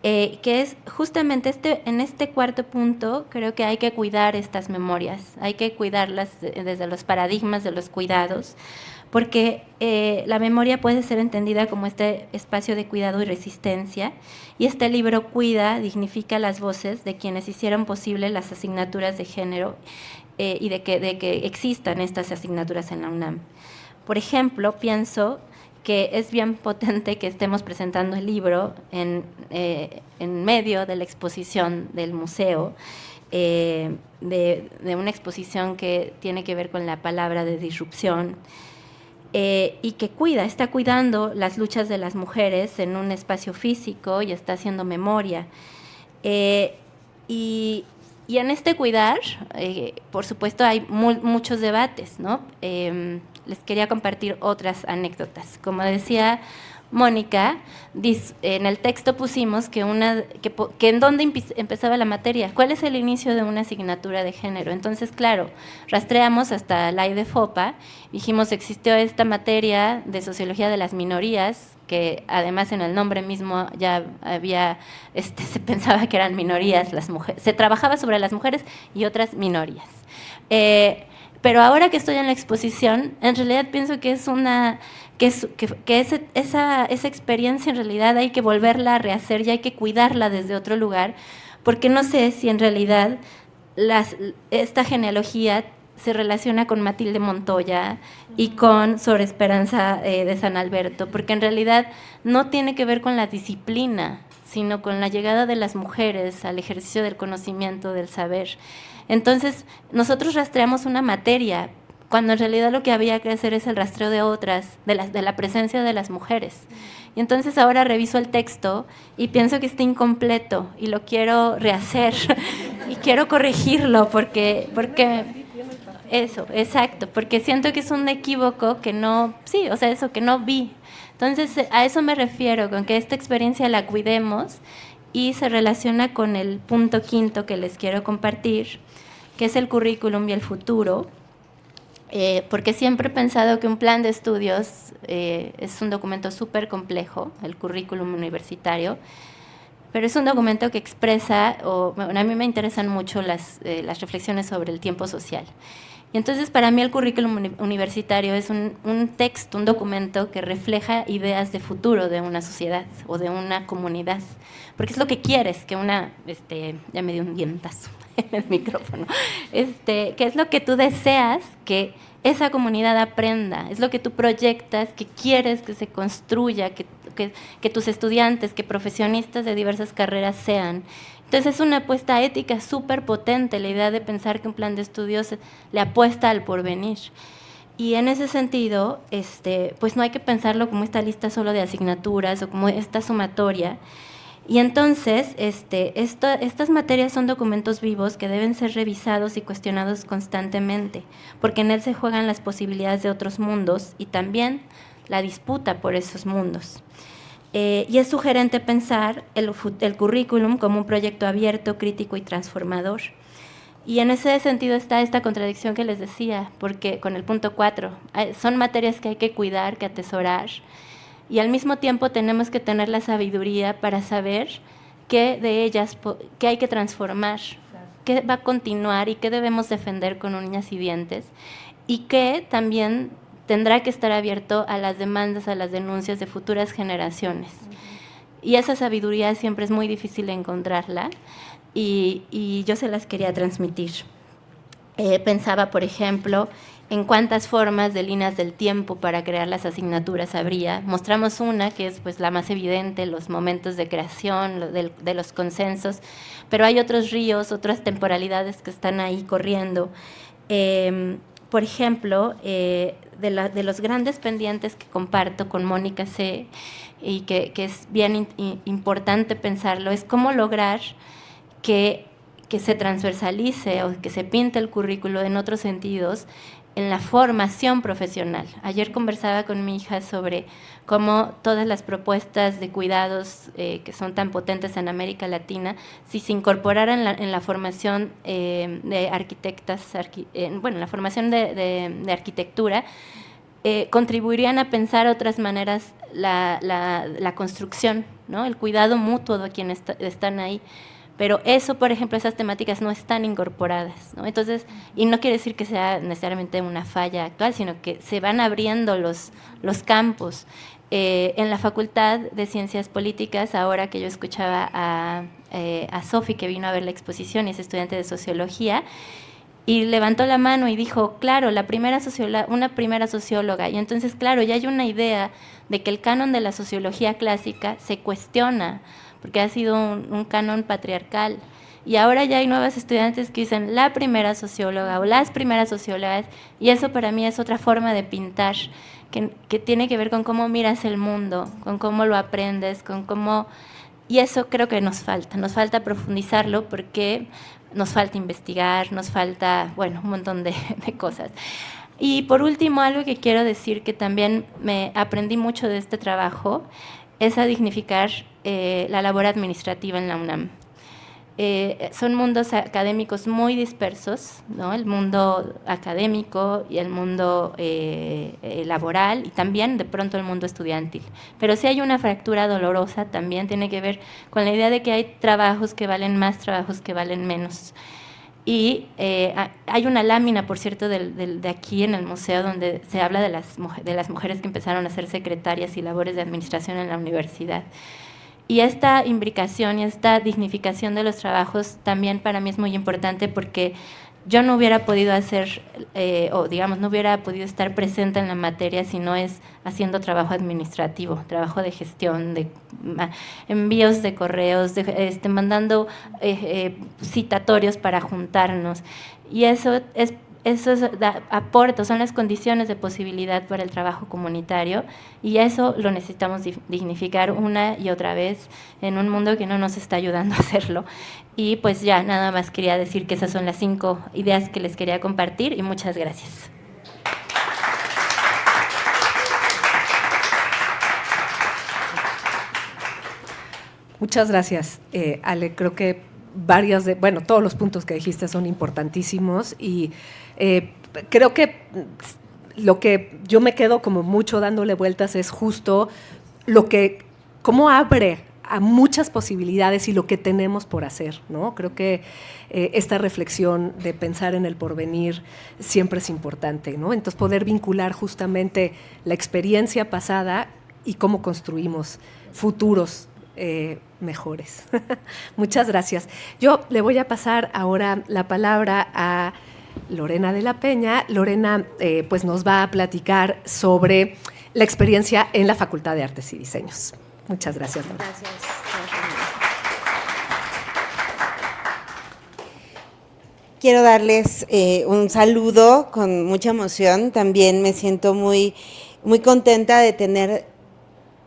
que es justamente en este cuarto punto. Creo que hay que cuidar estas memorias, hay que cuidarlas desde los paradigmas de los cuidados, porque la memoria puede ser entendida como este espacio de cuidado y resistencia, y este libro cuida, dignifica las voces de quienes hicieron posible las asignaturas de género y de que existan estas asignaturas en la UNAM. Por ejemplo, pienso que es bien potente que estemos presentando el libro en medio de la exposición del museo, de una exposición que tiene que ver con la palabra de disrupción, y que está cuidando las luchas de las mujeres en un espacio físico y está haciendo memoria. Y en este cuidar, por supuesto, hay muchos debates, ¿no? Les quería compartir otras anécdotas. Como decía Mónica, en el texto pusimos que en dónde empezaba la materia, cuál es el inicio de una asignatura de género. Entonces, claro, rastreamos hasta la IDEFOPA, dijimos, existió esta materia de sociología de las minorías, que además en el nombre mismo ya había, se pensaba que eran minorías las mujeres, se trabajaba sobre las mujeres y otras minorías. Pero ahora que estoy en la exposición, en realidad pienso que esa experiencia en realidad hay que volverla a rehacer y hay que cuidarla desde otro lugar, porque no sé si en realidad esta genealogía se relaciona con Matilde Montoya y con Sor Esperanza de San Alberto, porque en realidad no tiene que ver con la disciplina, sino con la llegada de las mujeres al ejercicio del conocimiento, del saber. Entonces, nosotros rastreamos una materia, cuando en realidad lo que había que hacer es el rastreo de otras, de la presencia de las mujeres. Y entonces ahora reviso el texto y pienso que está incompleto y lo quiero rehacer y quiero corregirlo porque eso, exacto, porque siento que es un equívoco que no vi. Entonces, a eso me refiero, con que esta experiencia la cuidemos, y se relaciona con el punto quinto que les quiero compartir, que es el currículum y el futuro, porque siempre he pensado que un plan de estudios es un documento súper complejo, el currículum universitario, pero es un documento que expresa, a mí me interesan mucho las reflexiones sobre el tiempo social. Y entonces para mí el currículum universitario es un texto, un documento que refleja ideas de futuro de una sociedad o de una comunidad, porque es lo que quieres, que ya me dio un dientazo en el micrófono, que es lo que tú deseas que esa comunidad aprenda, es lo que tú proyectas, que quieres que se construya, que tus estudiantes, que profesionistas de diversas carreras sean. Entonces es una apuesta ética súper potente, la idea de pensar que un plan de estudios le apuesta al porvenir. Y en ese sentido, pues no hay que pensarlo como esta lista solo de asignaturas o como esta sumatoria. Y entonces, estas materias son documentos vivos que deben ser revisados y cuestionados constantemente, porque en él se juegan las posibilidades de otros mundos y también la disputa por esos mundos. Y es sugerente pensar el currículum como un proyecto abierto, crítico y transformador. Y en ese sentido está esta contradicción que les decía, porque con el punto 4, son materias que hay que cuidar, que atesorar, y al mismo tiempo tenemos que tener la sabiduría para saber qué de ellas, qué hay que transformar, qué va a continuar y qué debemos defender con uñas y dientes, y qué también tendrá que estar abierto a las demandas, a las denuncias de futuras generaciones. Y esa sabiduría siempre es muy difícil de encontrarla, y yo se las quería transmitir. Pensaba, por ejemplo, en cuántas formas de líneas del tiempo para crear las asignaturas habría. Mostramos una, que es pues la más evidente, los momentos de creación, de los consensos, pero hay otros ríos, otras temporalidades que están ahí corriendo. Por ejemplo, de los grandes pendientes que comparto con Mónica C., y que es bien importante pensarlo, es cómo lograr que se transversalice o que se pinte el currículo en otros sentidos en la formación profesional. Ayer conversaba con mi hija sobre cómo todas las propuestas de cuidados que son tan potentes en América Latina, si se incorporaran en la formación de arquitectas, en la formación de arquitectura, contribuirían a pensar otras maneras la construcción, ¿no? El cuidado mutuo de quienes están ahí. Pero eso, por ejemplo, esas temáticas no están incorporadas, ¿no? Entonces, y no quiere decir que sea necesariamente una falla actual, sino que se van abriendo los campos. En la Facultad de Ciencias Políticas, ahora que yo escuchaba a Sofi, que vino a ver la exposición y es estudiante de Sociología, y levantó la mano y dijo, claro, una primera socióloga, y entonces, claro, ya hay una idea de que el canon de la sociología clásica se cuestiona, porque ha sido un canon patriarcal, y ahora ya hay nuevas estudiantes que dicen la primera socióloga o las primeras sociólogas, y eso para mí es otra forma de pintar, que tiene que ver con cómo miras el mundo, con cómo lo aprendes, con cómo... Y eso creo que nos falta profundizarlo, porque nos falta investigar, nos falta, bueno, un montón de cosas. Y por último, algo que quiero decir que también me aprendí mucho de este trabajo, es a dignificar la labor administrativa en la UNAM. Son mundos académicos muy dispersos, ¿no? El mundo académico y el mundo laboral, y también de pronto el mundo estudiantil. Pero si hay una fractura dolorosa, también tiene que ver con la idea de que hay trabajos que valen más, trabajos que valen menos. Y hay una lámina, por cierto, de aquí en el museo, donde se habla de las mujeres que empezaron a ser secretarias y labores de administración en la universidad. Y esta imbricación y esta dignificación de los trabajos también para mí es muy importante, porque yo no hubiera podido hacer, no hubiera podido estar presente en la materia si no es haciendo trabajo administrativo, trabajo de gestión, de envíos de correos, mandando citatorios para juntarnos. Y eso aporta, son las condiciones de posibilidad para el trabajo comunitario, y eso lo necesitamos dignificar una y otra vez en un mundo que no nos está ayudando a hacerlo. Y pues ya, nada más quería decir que esas son las 5 ideas que les quería compartir, y muchas gracias. Muchas gracias, Ale. Creo que todos los puntos que dijiste son importantísimos, y creo que lo que yo me quedo como mucho dándole vueltas es justo cómo abre a muchas posibilidades y lo que tenemos por hacer, ¿no? Creo que esta reflexión de pensar en el porvenir siempre es importante, ¿no? Entonces, poder vincular justamente la experiencia pasada y cómo construimos futuros mejores. Muchas gracias. Yo le voy a pasar ahora la palabra a Lorena de la Peña. Lorena pues nos va a platicar sobre la experiencia en la Facultad de Artes y Diseños. Muchas gracias, Lorena. Gracias. Quiero darles un saludo con mucha emoción. También me siento muy, muy contenta de tener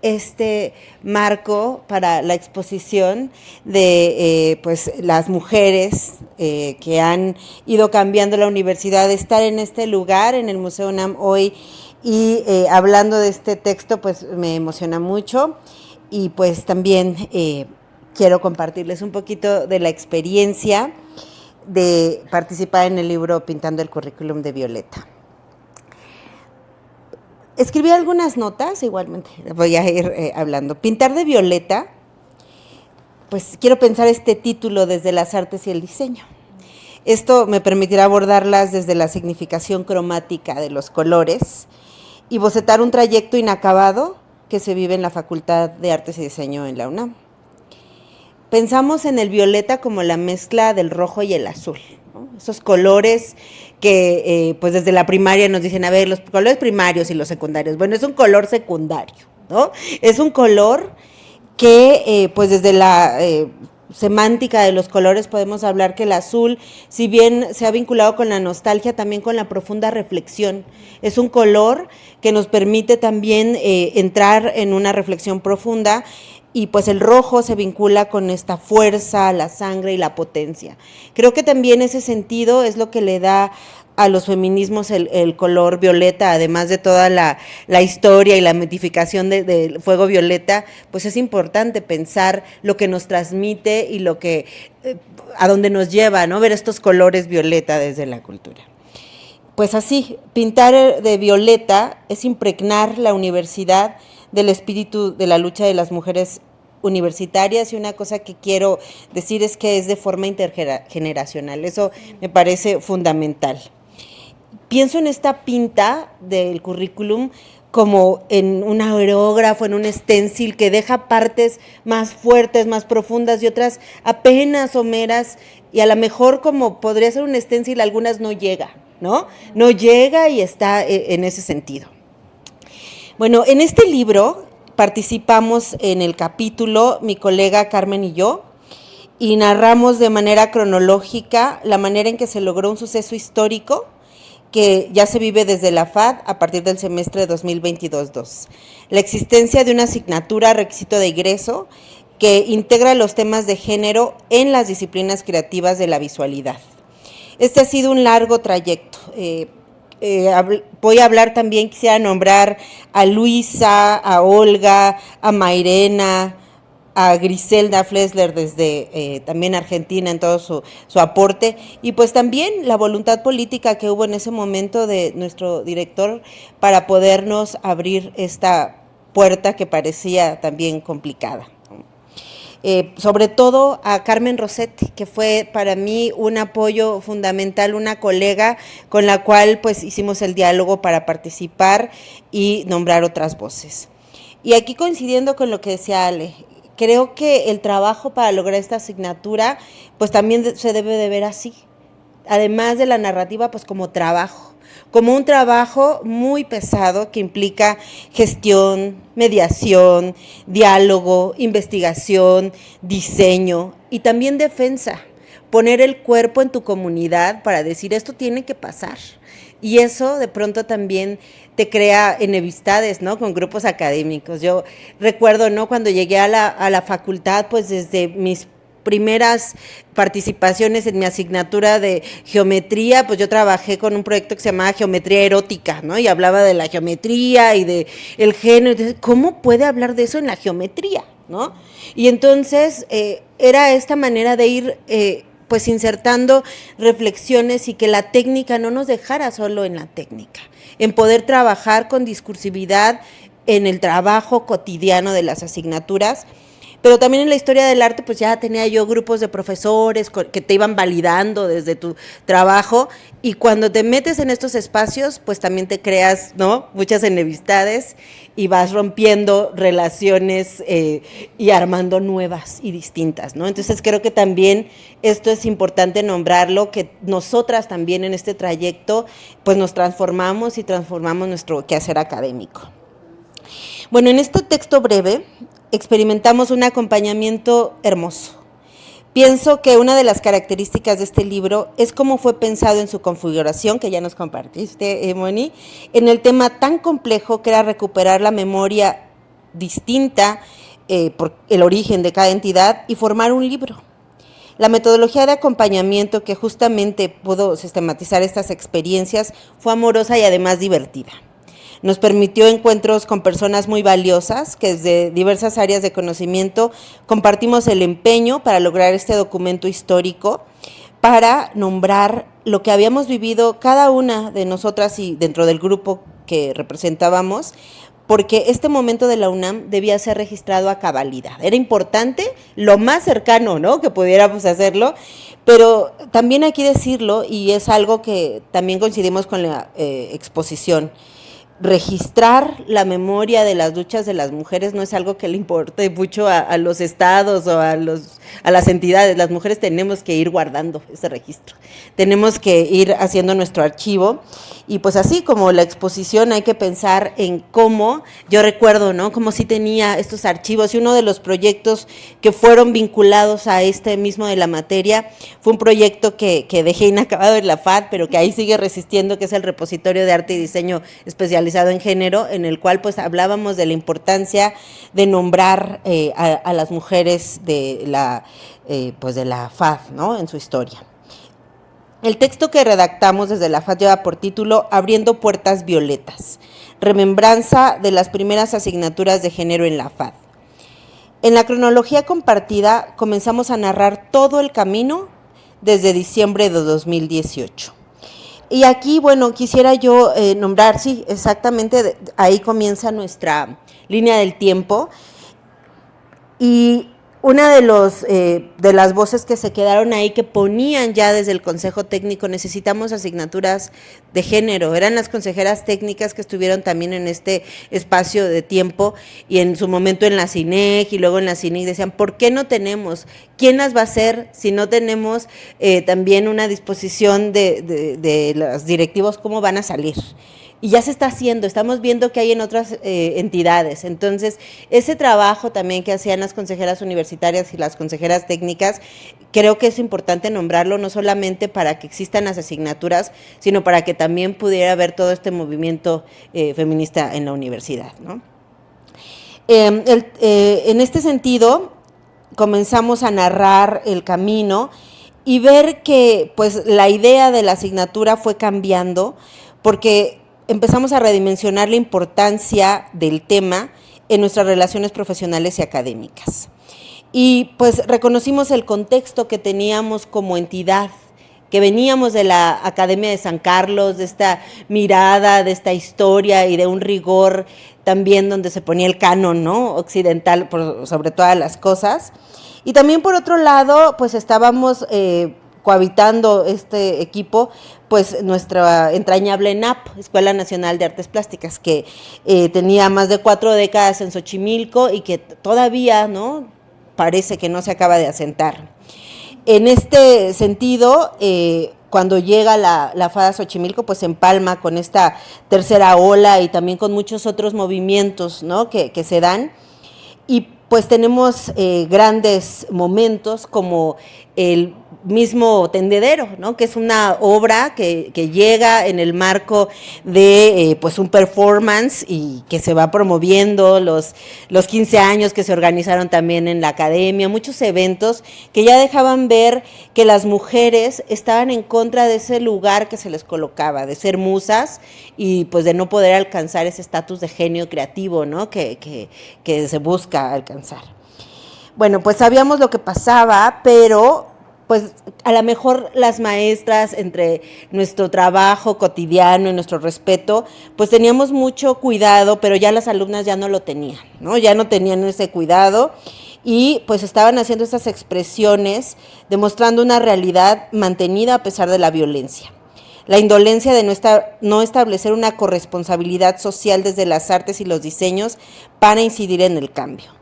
este marco para la exposición de pues las mujeres que han ido cambiando la universidad, de estar en este lugar, en el Museo UNAM hoy, y hablando de este texto, pues me emociona mucho, y pues también quiero compartirles un poquito de la experiencia. de participar en el libro Pintando el currículum de Violeta. Escribí algunas notas, igualmente voy a ir hablando. Pintar de Violeta, pues quiero pensar este título desde las artes y el diseño. Esto me permitirá abordarlas desde la significación cromática de los colores y bocetar un trayecto inacabado que se vive en la Facultad de Artes y Diseño en la UNAM. Pensamos en el violeta como la mezcla del rojo y el azul, ¿no? Esos colores que pues desde la primaria nos dicen, a ver, los colores primarios y los secundarios. Bueno, es un color secundario, ¿no? Es un color que pues desde la semántica de los colores podemos hablar que el azul, si bien se ha vinculado con la nostalgia, también con la profunda reflexión. Es un color que nos permite también entrar en una reflexión profunda, y pues el rojo se vincula con esta fuerza, la sangre y la potencia. Creo que también ese sentido es lo que le da a los feminismos el color violeta, además de toda la historia y la mitificación del fuego violeta, pues es importante pensar lo que nos transmite y lo que a dónde nos lleva, ¿no? Ver estos colores violeta desde la cultura. Pues así, pintar de violeta es impregnar la universidad del espíritu de la lucha de las mujeres universitarias, y una cosa que quiero decir es que es de forma intergeneracional. Eso me parece fundamental. Pienso en esta pinta del currículum como en un aerógrafo, en un stencil que deja partes más fuertes, más profundas y otras apenas someras, y a lo mejor como podría ser un stencil, algunas no llega, ¿no? No llega y está en ese sentido. Bueno, en este libro participamos en el capítulo, mi colega Carmen y yo, y narramos de manera cronológica la manera en que se logró un suceso histórico que ya se vive desde la FAD a partir del semestre de 2022-2. La existencia de una asignatura requisito de ingreso que integra los temas de género en las disciplinas creativas de la visualidad. Este ha sido un largo trayecto. Voy a hablar también, quisiera nombrar a Luisa, a Olga, a Mairena, a Griselda Flesler desde también Argentina en todo su aporte, y pues también la voluntad política que hubo en ese momento de nuestro director para podernos abrir esta puerta que parecía también complicada. Sobre todo a Carmen Rossetti, que fue para mí un apoyo fundamental, una colega con la cual pues hicimos el diálogo para participar y nombrar otras voces. Y aquí coincidiendo con lo que decía Ale, creo que el trabajo para lograr esta asignatura pues también se debe de ver así, además de la narrativa pues como trabajo, como un trabajo muy pesado que implica gestión, mediación, diálogo, investigación, diseño y también defensa. Poner el cuerpo en tu comunidad para decir esto tiene que pasar. Y eso de pronto también te crea enemistades, ¿no? Con grupos académicos. Yo recuerdo, ¿no? Cuando llegué a la facultad, pues desde mis primeras participaciones en mi asignatura de geometría, pues yo trabajé con un proyecto que se llamaba Geometría Erótica, ¿no? Y hablaba de la geometría y de el género. Entonces, ¿cómo puede hablar de eso en la geometría, ¿no? Y entonces era esta manera de ir pues insertando reflexiones y que la técnica no nos dejara solo en la técnica, en poder trabajar con discursividad en el trabajo cotidiano de las asignaturas. Pero también en la historia del arte, pues ya tenía yo grupos de profesores que te iban validando desde tu trabajo, y cuando te metes en estos espacios, pues también te creas, ¿no? Muchas enemistades y vas rompiendo relaciones y armando nuevas y distintas, ¿no? Entonces creo que también esto es importante nombrarlo, que nosotras también en este trayecto, pues nos transformamos y transformamos nuestro quehacer académico. Bueno, en este texto breve experimentamos un acompañamiento hermoso. Pienso que una de las características de este libro es cómo fue pensado en su configuración, que ya nos compartiste, Moni, en el tema tan complejo que era recuperar la memoria distinta por el origen de cada entidad y formar un libro. La metodología de acompañamiento que justamente pudo sistematizar estas experiencias fue amorosa y además divertida. Nos permitió encuentros con personas muy valiosas que desde diversas áreas de conocimiento compartimos el empeño para lograr este documento histórico, para nombrar lo que habíamos vivido cada una de nosotras y dentro del grupo que representábamos, porque este momento de la UNAM debía ser registrado a cabalidad. Era importante, lo más cercano, ¿no?, que pudiéramos hacerlo, pero también hay que decirlo, y es algo que también coincidimos con la exposición, registrar la memoria de las luchas de las mujeres no es algo que le importe mucho a los estados o a las entidades. Las mujeres tenemos que ir guardando ese registro, tenemos que ir haciendo nuestro archivo, y pues así como la exposición hay que pensar en cómo, yo recuerdo, ¿no?, como si tenía estos archivos, y uno de los proyectos que fueron vinculados a este mismo de la materia fue un proyecto que dejé inacabado en la FAD, pero que ahí sigue resistiendo, que es el Repositorio de Arte y Diseño Especializado en Género, en el cual pues hablábamos de la importancia de nombrar a las mujeres de la FAD, ¿no?, en su historia. El texto que redactamos desde la FAD lleva por título Abriendo Puertas Violetas, remembranza de las primeras asignaturas de género en la FAD. En la cronología compartida comenzamos a narrar todo el camino desde diciembre de 2018. Y aquí, bueno, quisiera yo nombrar, sí, exactamente, ahí comienza nuestra línea del tiempo, y una de las voces que se quedaron ahí, que ponían ya desde el Consejo Técnico, necesitamos asignaturas de género, eran las consejeras técnicas que estuvieron también en este espacio de tiempo, y en su momento en la CINEG y luego en la CINIC decían, ¿por qué no tenemos? ¿Quién las va a hacer si no tenemos también una disposición de los directivos, cómo van a salir? Y ya se está haciendo, estamos viendo que hay en otras entidades. Entonces, ese trabajo también que hacían las consejeras universitarias y las consejeras técnicas, creo que es importante nombrarlo, no solamente para que existan las asignaturas, sino para que también pudiera haber todo este movimiento feminista en la universidad, ¿no? En este sentido, comenzamos a narrar el camino y ver que pues la idea de la asignatura fue cambiando, porque empezamos a redimensionar la importancia del tema en nuestras relaciones profesionales y académicas. Y pues reconocimos el contexto que teníamos como entidad, que veníamos de la Academia de San Carlos, de esta mirada, de esta historia y de un rigor también donde se ponía el canon, ¿no?, occidental sobre todas las cosas. Y también por otro lado, pues estábamos cohabitando este equipo, pues nuestra entrañable ENAP, Escuela Nacional de Artes Plásticas, que tenía más de 4 décadas en Xochimilco y que todavía, ¿no?, parece que no se acaba de asentar. En este sentido, cuando llega la FAD a Xochimilco, pues se empalma con esta tercera ola y también con muchos otros movimientos, ¿no?, que se dan, y pues tenemos grandes momentos como el mismo Tendedero, ¿no?, que es una obra que llega en el marco de pues un performance y que se va promoviendo, los 15 años que se organizaron también en la academia, muchos eventos que ya dejaban ver que las mujeres estaban en contra de ese lugar que se les colocaba, de ser musas y pues de no poder alcanzar ese estatus de genio creativo, ¿no?, que se busca alcanzar. Bueno, pues sabíamos lo que pasaba, pero pues a lo mejor las maestras, entre nuestro trabajo cotidiano y nuestro respeto, pues teníamos mucho cuidado, pero ya las alumnas ya no lo tenían, ¿no?, ya no tenían ese cuidado, y pues estaban haciendo esas expresiones, demostrando una realidad mantenida a pesar de la violencia. La indolencia de no establecer una corresponsabilidad social desde las artes y los diseños para incidir en el cambio.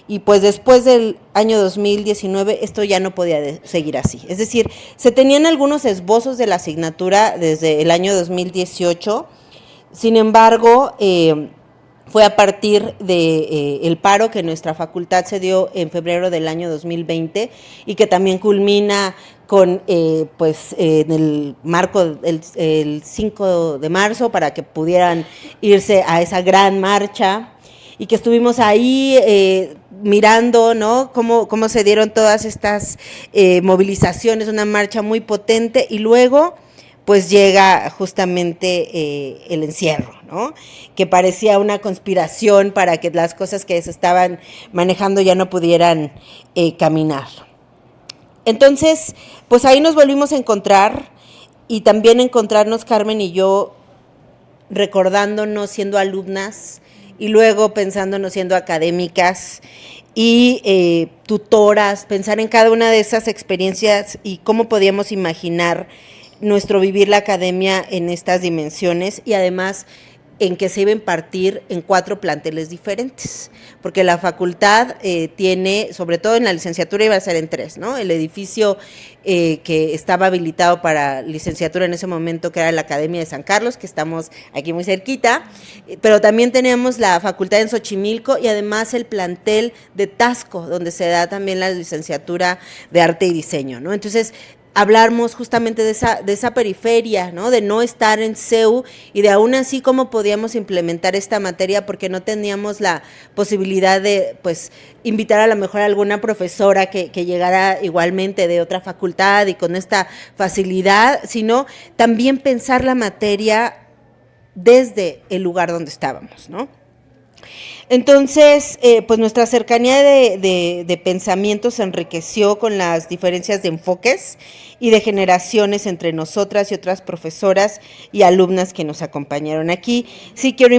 Y pues después del año 2019 esto ya no podía seguir así. Es decir, se tenían algunos esbozos de la asignatura desde el año 2018, sin embargo, fue a partir del paro que nuestra facultad se dio en febrero del año 2020 y que también culmina con en el marco del 5 de marzo para que pudieran irse a esa gran marcha, y que estuvimos ahí mirando, ¿no?, cómo se dieron todas estas movilizaciones, una marcha muy potente, y luego pues llega justamente el encierro, ¿no?, que parecía una conspiración para que las cosas que se estaban manejando ya no pudieran caminar. Entonces, pues ahí nos volvimos a encontrar y también encontrarnos Carmen y yo recordándonos siendo alumnas y luego pensándonos siendo académicas y tutoras, pensar en cada una de esas experiencias y cómo podíamos imaginar nuestro vivir la academia en estas dimensiones y además en que se iba a impartir en 4 planteles diferentes, porque la facultad tiene, sobre todo en la licenciatura iba a ser en 3, ¿no? El edificio que estaba habilitado para licenciatura en ese momento, que era la Academia de San Carlos, que estamos aquí muy cerquita, pero también teníamos la facultad en Xochimilco y además el plantel de Taxco, donde se da también la licenciatura de Arte y Diseño, ¿no? Entonces, hablamos justamente de esa periferia, ¿no? De no estar en CEU y de aún así cómo podíamos implementar esta materia porque no teníamos la posibilidad de, pues, invitar a lo mejor a alguna profesora que llegara igualmente de otra facultad y con esta facilidad, sino también pensar la materia desde el lugar donde estábamos, ¿no? Entonces, pues nuestra cercanía de pensamiento se enriqueció con las diferencias de enfoques y de generaciones entre nosotras y otras profesoras y alumnas que nos acompañaron aquí. Sí quiero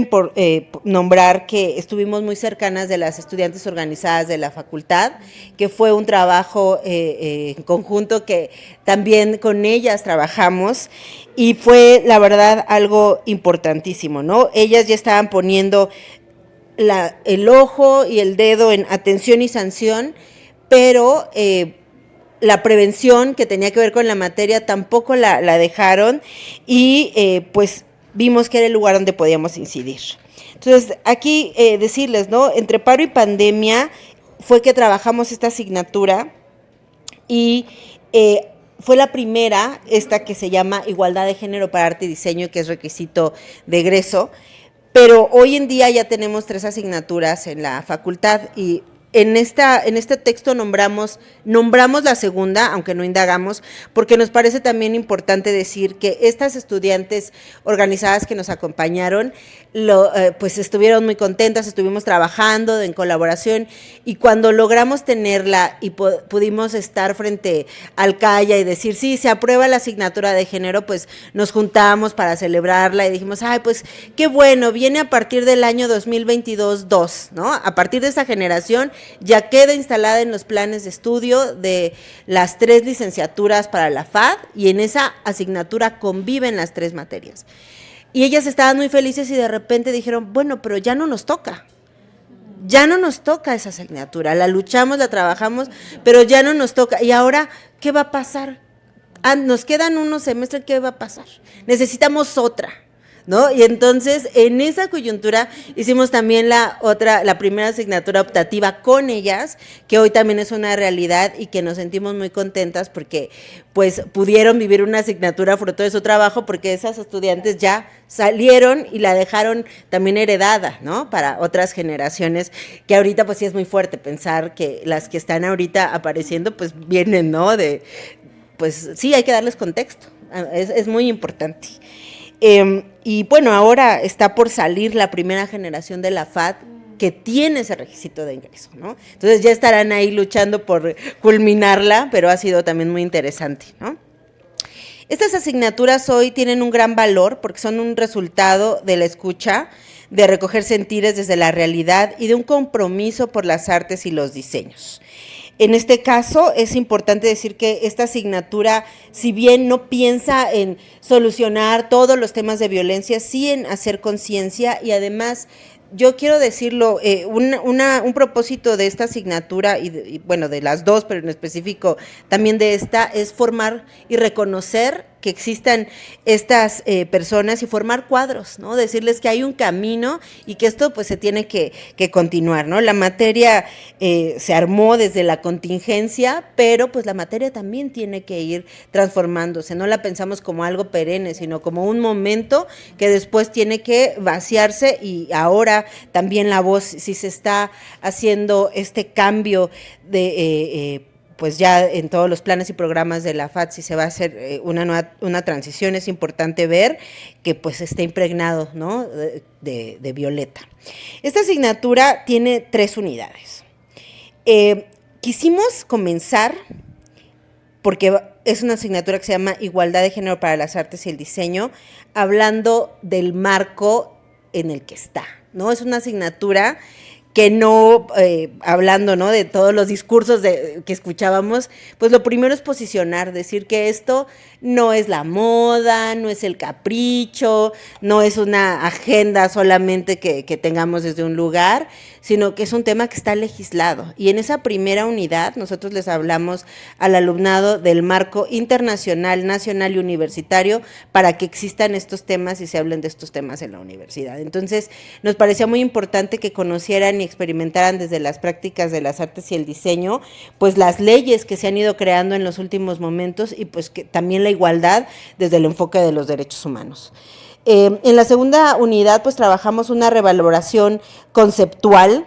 nombrar que estuvimos muy cercanas de las estudiantes organizadas de la facultad, que fue un trabajo en conjunto que también con ellas trabajamos y fue, la verdad, algo importantísimo, ¿no? Ellas ya estaban poniendo el ojo y el dedo en atención y sanción, pero la prevención que tenía que ver con la materia tampoco la dejaron y pues vimos que era el lugar donde podíamos incidir. Entonces, aquí decirles, ¿no? Entre paro y pandemia fue que trabajamos esta asignatura y fue la primera, esta que se llama Igualdad de Género para Arte y Diseño, que es requisito de egreso. Pero hoy en día ya tenemos 3 asignaturas en la facultad y en este texto nombramos la segunda, aunque no indagamos, porque nos parece también importante decir que estas estudiantes organizadas que nos acompañaron, pues estuvieron muy contentas, estuvimos trabajando en colaboración y cuando logramos tenerla y pudimos estar frente al CAIA y decir, sí, se aprueba la asignatura de género, pues nos juntamos para celebrarla y dijimos, ay, pues qué bueno, viene a partir del año 2022-2, ¿no? A partir de esa generación ya queda instalada en los planes de estudio de las 3 licenciaturas para la FAD y en esa asignatura conviven las 3 materias. Y ellas estaban muy felices y de repente dijeron, bueno, pero ya no nos toca esa asignatura, la luchamos, la trabajamos, pero ya no nos toca. ¿Y ahora qué va a pasar? Nos quedan unos semestres, ¿qué va a pasar? Necesitamos otra, ¿no? Y entonces, en esa coyuntura, hicimos también la primera asignatura optativa con ellas, que hoy también es una realidad y que nos sentimos muy contentas porque, pues, pudieron vivir una asignatura fruto de su trabajo, porque esas estudiantes ya salieron y la dejaron también heredada, ¿no? Para otras generaciones, que ahorita, pues, sí es muy fuerte pensar que las que están ahorita apareciendo, pues, vienen, ¿no? Pues, sí, hay que darles contexto, es muy importante. Y bueno, ahora está por salir la primera generación de la FAD que tiene ese requisito de ingreso, ¿no? Entonces ya estarán ahí luchando por culminarla, pero ha sido también muy interesante, ¿no? Estas asignaturas hoy tienen un gran valor porque son un resultado de la escucha, de recoger sentires desde la realidad y de un compromiso por las artes y los diseños. En este caso es importante decir que esta asignatura, si bien no piensa en solucionar todos los temas de violencia, sí en hacer conciencia y además yo quiero decirlo, un propósito de esta asignatura y bueno, de las 2, pero en específico también de esta, es formar y reconocer que existan estas personas y formar cuadros, ¿no? Decirles que hay un camino y que esto pues se tiene que continuar, ¿no? La materia se armó desde la contingencia, pero pues la materia también tiene que ir transformándose, no la pensamos como algo perenne, sino como un momento que después tiene que vaciarse y ahora también la voz, si se está haciendo este cambio de pues ya en todos los planes y programas de la FAD, si se va a hacer una transición, es importante ver que pues esté impregnado, ¿no? de Violeta. Esta asignatura tiene 3 unidades. Quisimos comenzar porque es una asignatura que se llama Igualdad de Género para las Artes y el Diseño, hablando del marco en el que está, ¿no? Es una asignatura que no, hablando, ¿no?, de todos los discursos que escuchábamos, pues lo primero es posicionar, decir que esto no es la moda, no es el capricho, no es una agenda solamente que tengamos desde un lugar, sino que es un tema que está legislado. Y en esa primera unidad nosotros les hablamos al alumnado del marco internacional, nacional y universitario para que existan estos temas y se hablen de estos temas en la universidad. Entonces, nos parecía muy importante que conocieran y experimentaran desde las prácticas de las artes y el diseño, pues las leyes que se han ido creando en los últimos momentos y pues que también la igualdad desde el enfoque de los derechos humanos. En la segunda unidad pues trabajamos una revaloración conceptual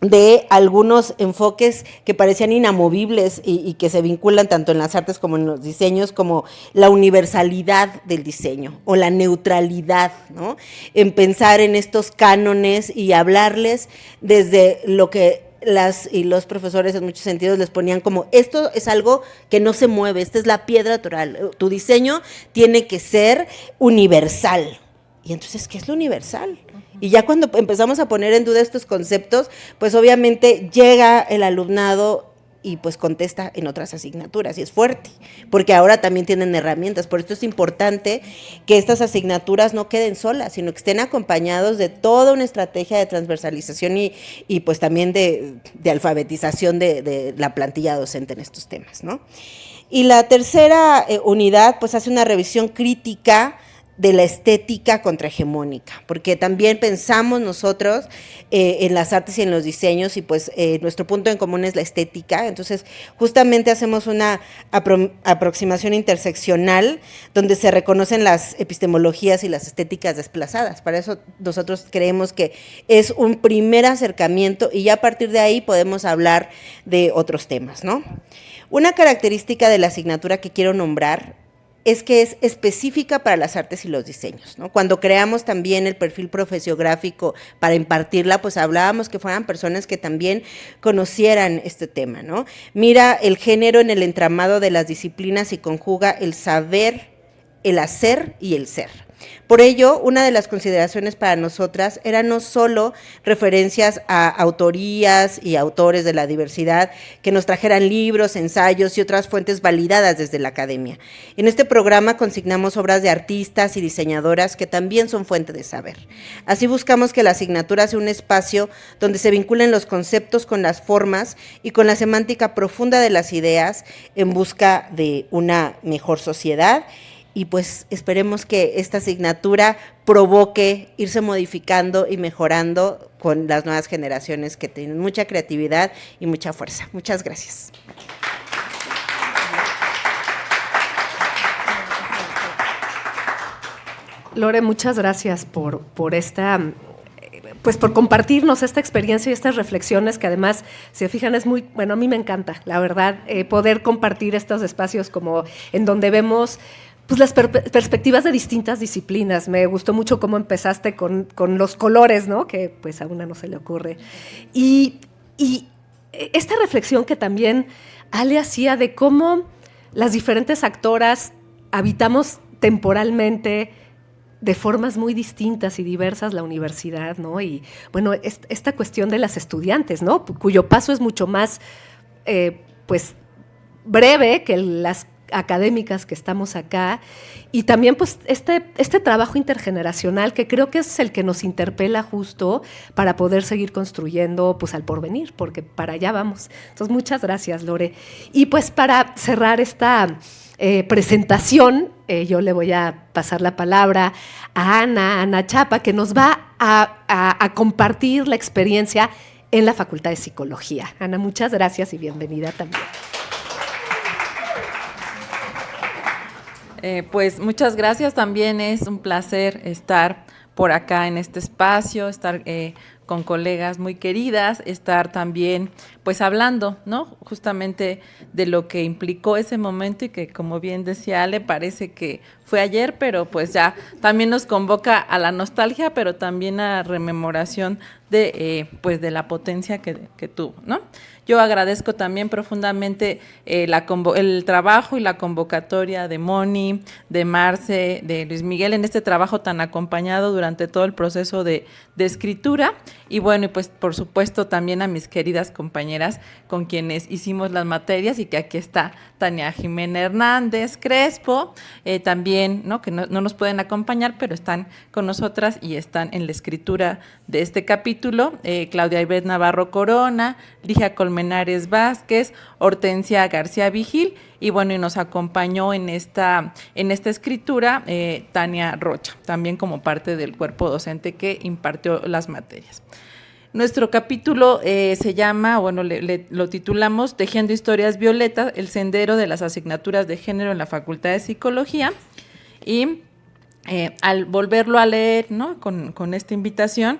de algunos enfoques que parecían inamovibles y que se vinculan tanto en las artes como en los diseños, como la universalidad del diseño o la neutralidad, ¿no? En pensar en estos cánones y hablarles desde lo que las y los profesores en muchos sentidos les ponían como, esto es algo que no se mueve, esta es la piedra toral, tu diseño tiene que ser universal. Y entonces, ¿qué es lo universal? Y ya cuando empezamos a poner en duda estos conceptos, pues obviamente llega el alumnado y pues contesta en otras asignaturas, y es fuerte, porque ahora también tienen herramientas. Por esto es importante que estas asignaturas no queden solas, sino que estén acompañados de toda una estrategia de transversalización y pues también de alfabetización de la plantilla docente en estos temas, ¿no? Y la tercera unidad pues hace una revisión crítica de la estética contrahegemónica, porque también pensamos nosotros en las artes y en los diseños y pues nuestro punto en común es la estética. Entonces justamente hacemos una aproximación interseccional donde se reconocen las epistemologías y las estéticas desplazadas. Para eso nosotros creemos que es un primer acercamiento y ya a partir de ahí podemos hablar de otros temas, ¿no? Una característica de la asignatura que quiero nombrar es que es específica para las artes y los diseños, ¿no? Cuando creamos también el perfil profesiográfico para impartirla, pues hablábamos que fueran personas que también conocieran este tema, ¿no? Mira el género en el entramado de las disciplinas y conjuga el saber, el hacer y el ser. Por ello, una de las consideraciones para nosotras era no solo referencias a autorías y autores de la diversidad que nos trajeran libros, ensayos y otras fuentes validadas desde la academia. En este programa consignamos obras de artistas y diseñadoras que también son fuente de saber. Así buscamos que la asignatura sea un espacio donde se vinculen los conceptos con las formas y con la semántica profunda de las ideas en busca de una mejor sociedad. Y pues esperemos que esta asignatura provoque irse modificando y mejorando con las nuevas generaciones que tienen mucha creatividad y mucha fuerza. Muchas gracias. Lore, muchas gracias por esta, pues por compartirnos esta experiencia y estas reflexiones que además, si se fijan, es muy, bueno, a mí me encanta, la verdad, poder compartir estos espacios como en donde vemos pues las perspectivas de distintas disciplinas. Me gustó mucho cómo empezaste con los colores, ¿no? Que pues a una no se le ocurre. Y esta reflexión que también Ale hacía de cómo las diferentes actoras habitamos temporalmente de formas muy distintas y diversas la universidad, ¿no? Y bueno, esta cuestión de las estudiantes, ¿no? Cuyo paso es mucho más, pues, breve que las académicas que estamos acá, y también pues este trabajo intergeneracional que creo que es el que nos interpela justo para poder seguir construyendo pues al porvenir, porque para allá vamos. Entonces muchas gracias, Lore. Y pues para cerrar esta presentación, yo le voy a pasar la palabra a Ana Chapa, que nos va a compartir la experiencia en la Facultad de Psicología. Ana, muchas gracias y bienvenida también. Pues muchas gracias, también es un placer estar por acá en este espacio, estar con colegas muy queridas, estar también pues hablando, ¿no? Justamente de lo que implicó ese momento y que, como bien decía Ale, parece que fue ayer, pero pues ya también nos convoca a la nostalgia, pero también a rememoración de pues de la potencia que tuvo, ¿no? Yo agradezco también profundamente el trabajo y la convocatoria de Moni, de Marce, de Luis Miguel en este trabajo tan acompañado durante todo el proceso de escritura. Y bueno, y pues por supuesto también a mis queridas compañeras con quienes hicimos las materias y que aquí está Tania Jimena Hernández Crespo, también, ¿no? Que no nos pueden acompañar, pero están con nosotras y están en la escritura de este capítulo, Claudia Ivette Navarro Corona, Ligia Colmenares Vázquez, Hortensia García Vigil, y bueno, y nos acompañó en esta escritura Tania Rocha, también como parte del cuerpo docente que impartió las materias. Nuestro capítulo se llama, bueno, lo titulamos Tejiendo Historias Violetas, el sendero de las asignaturas de género en la Facultad de Psicología, y al volverlo a leer, ¿no? con esta invitación,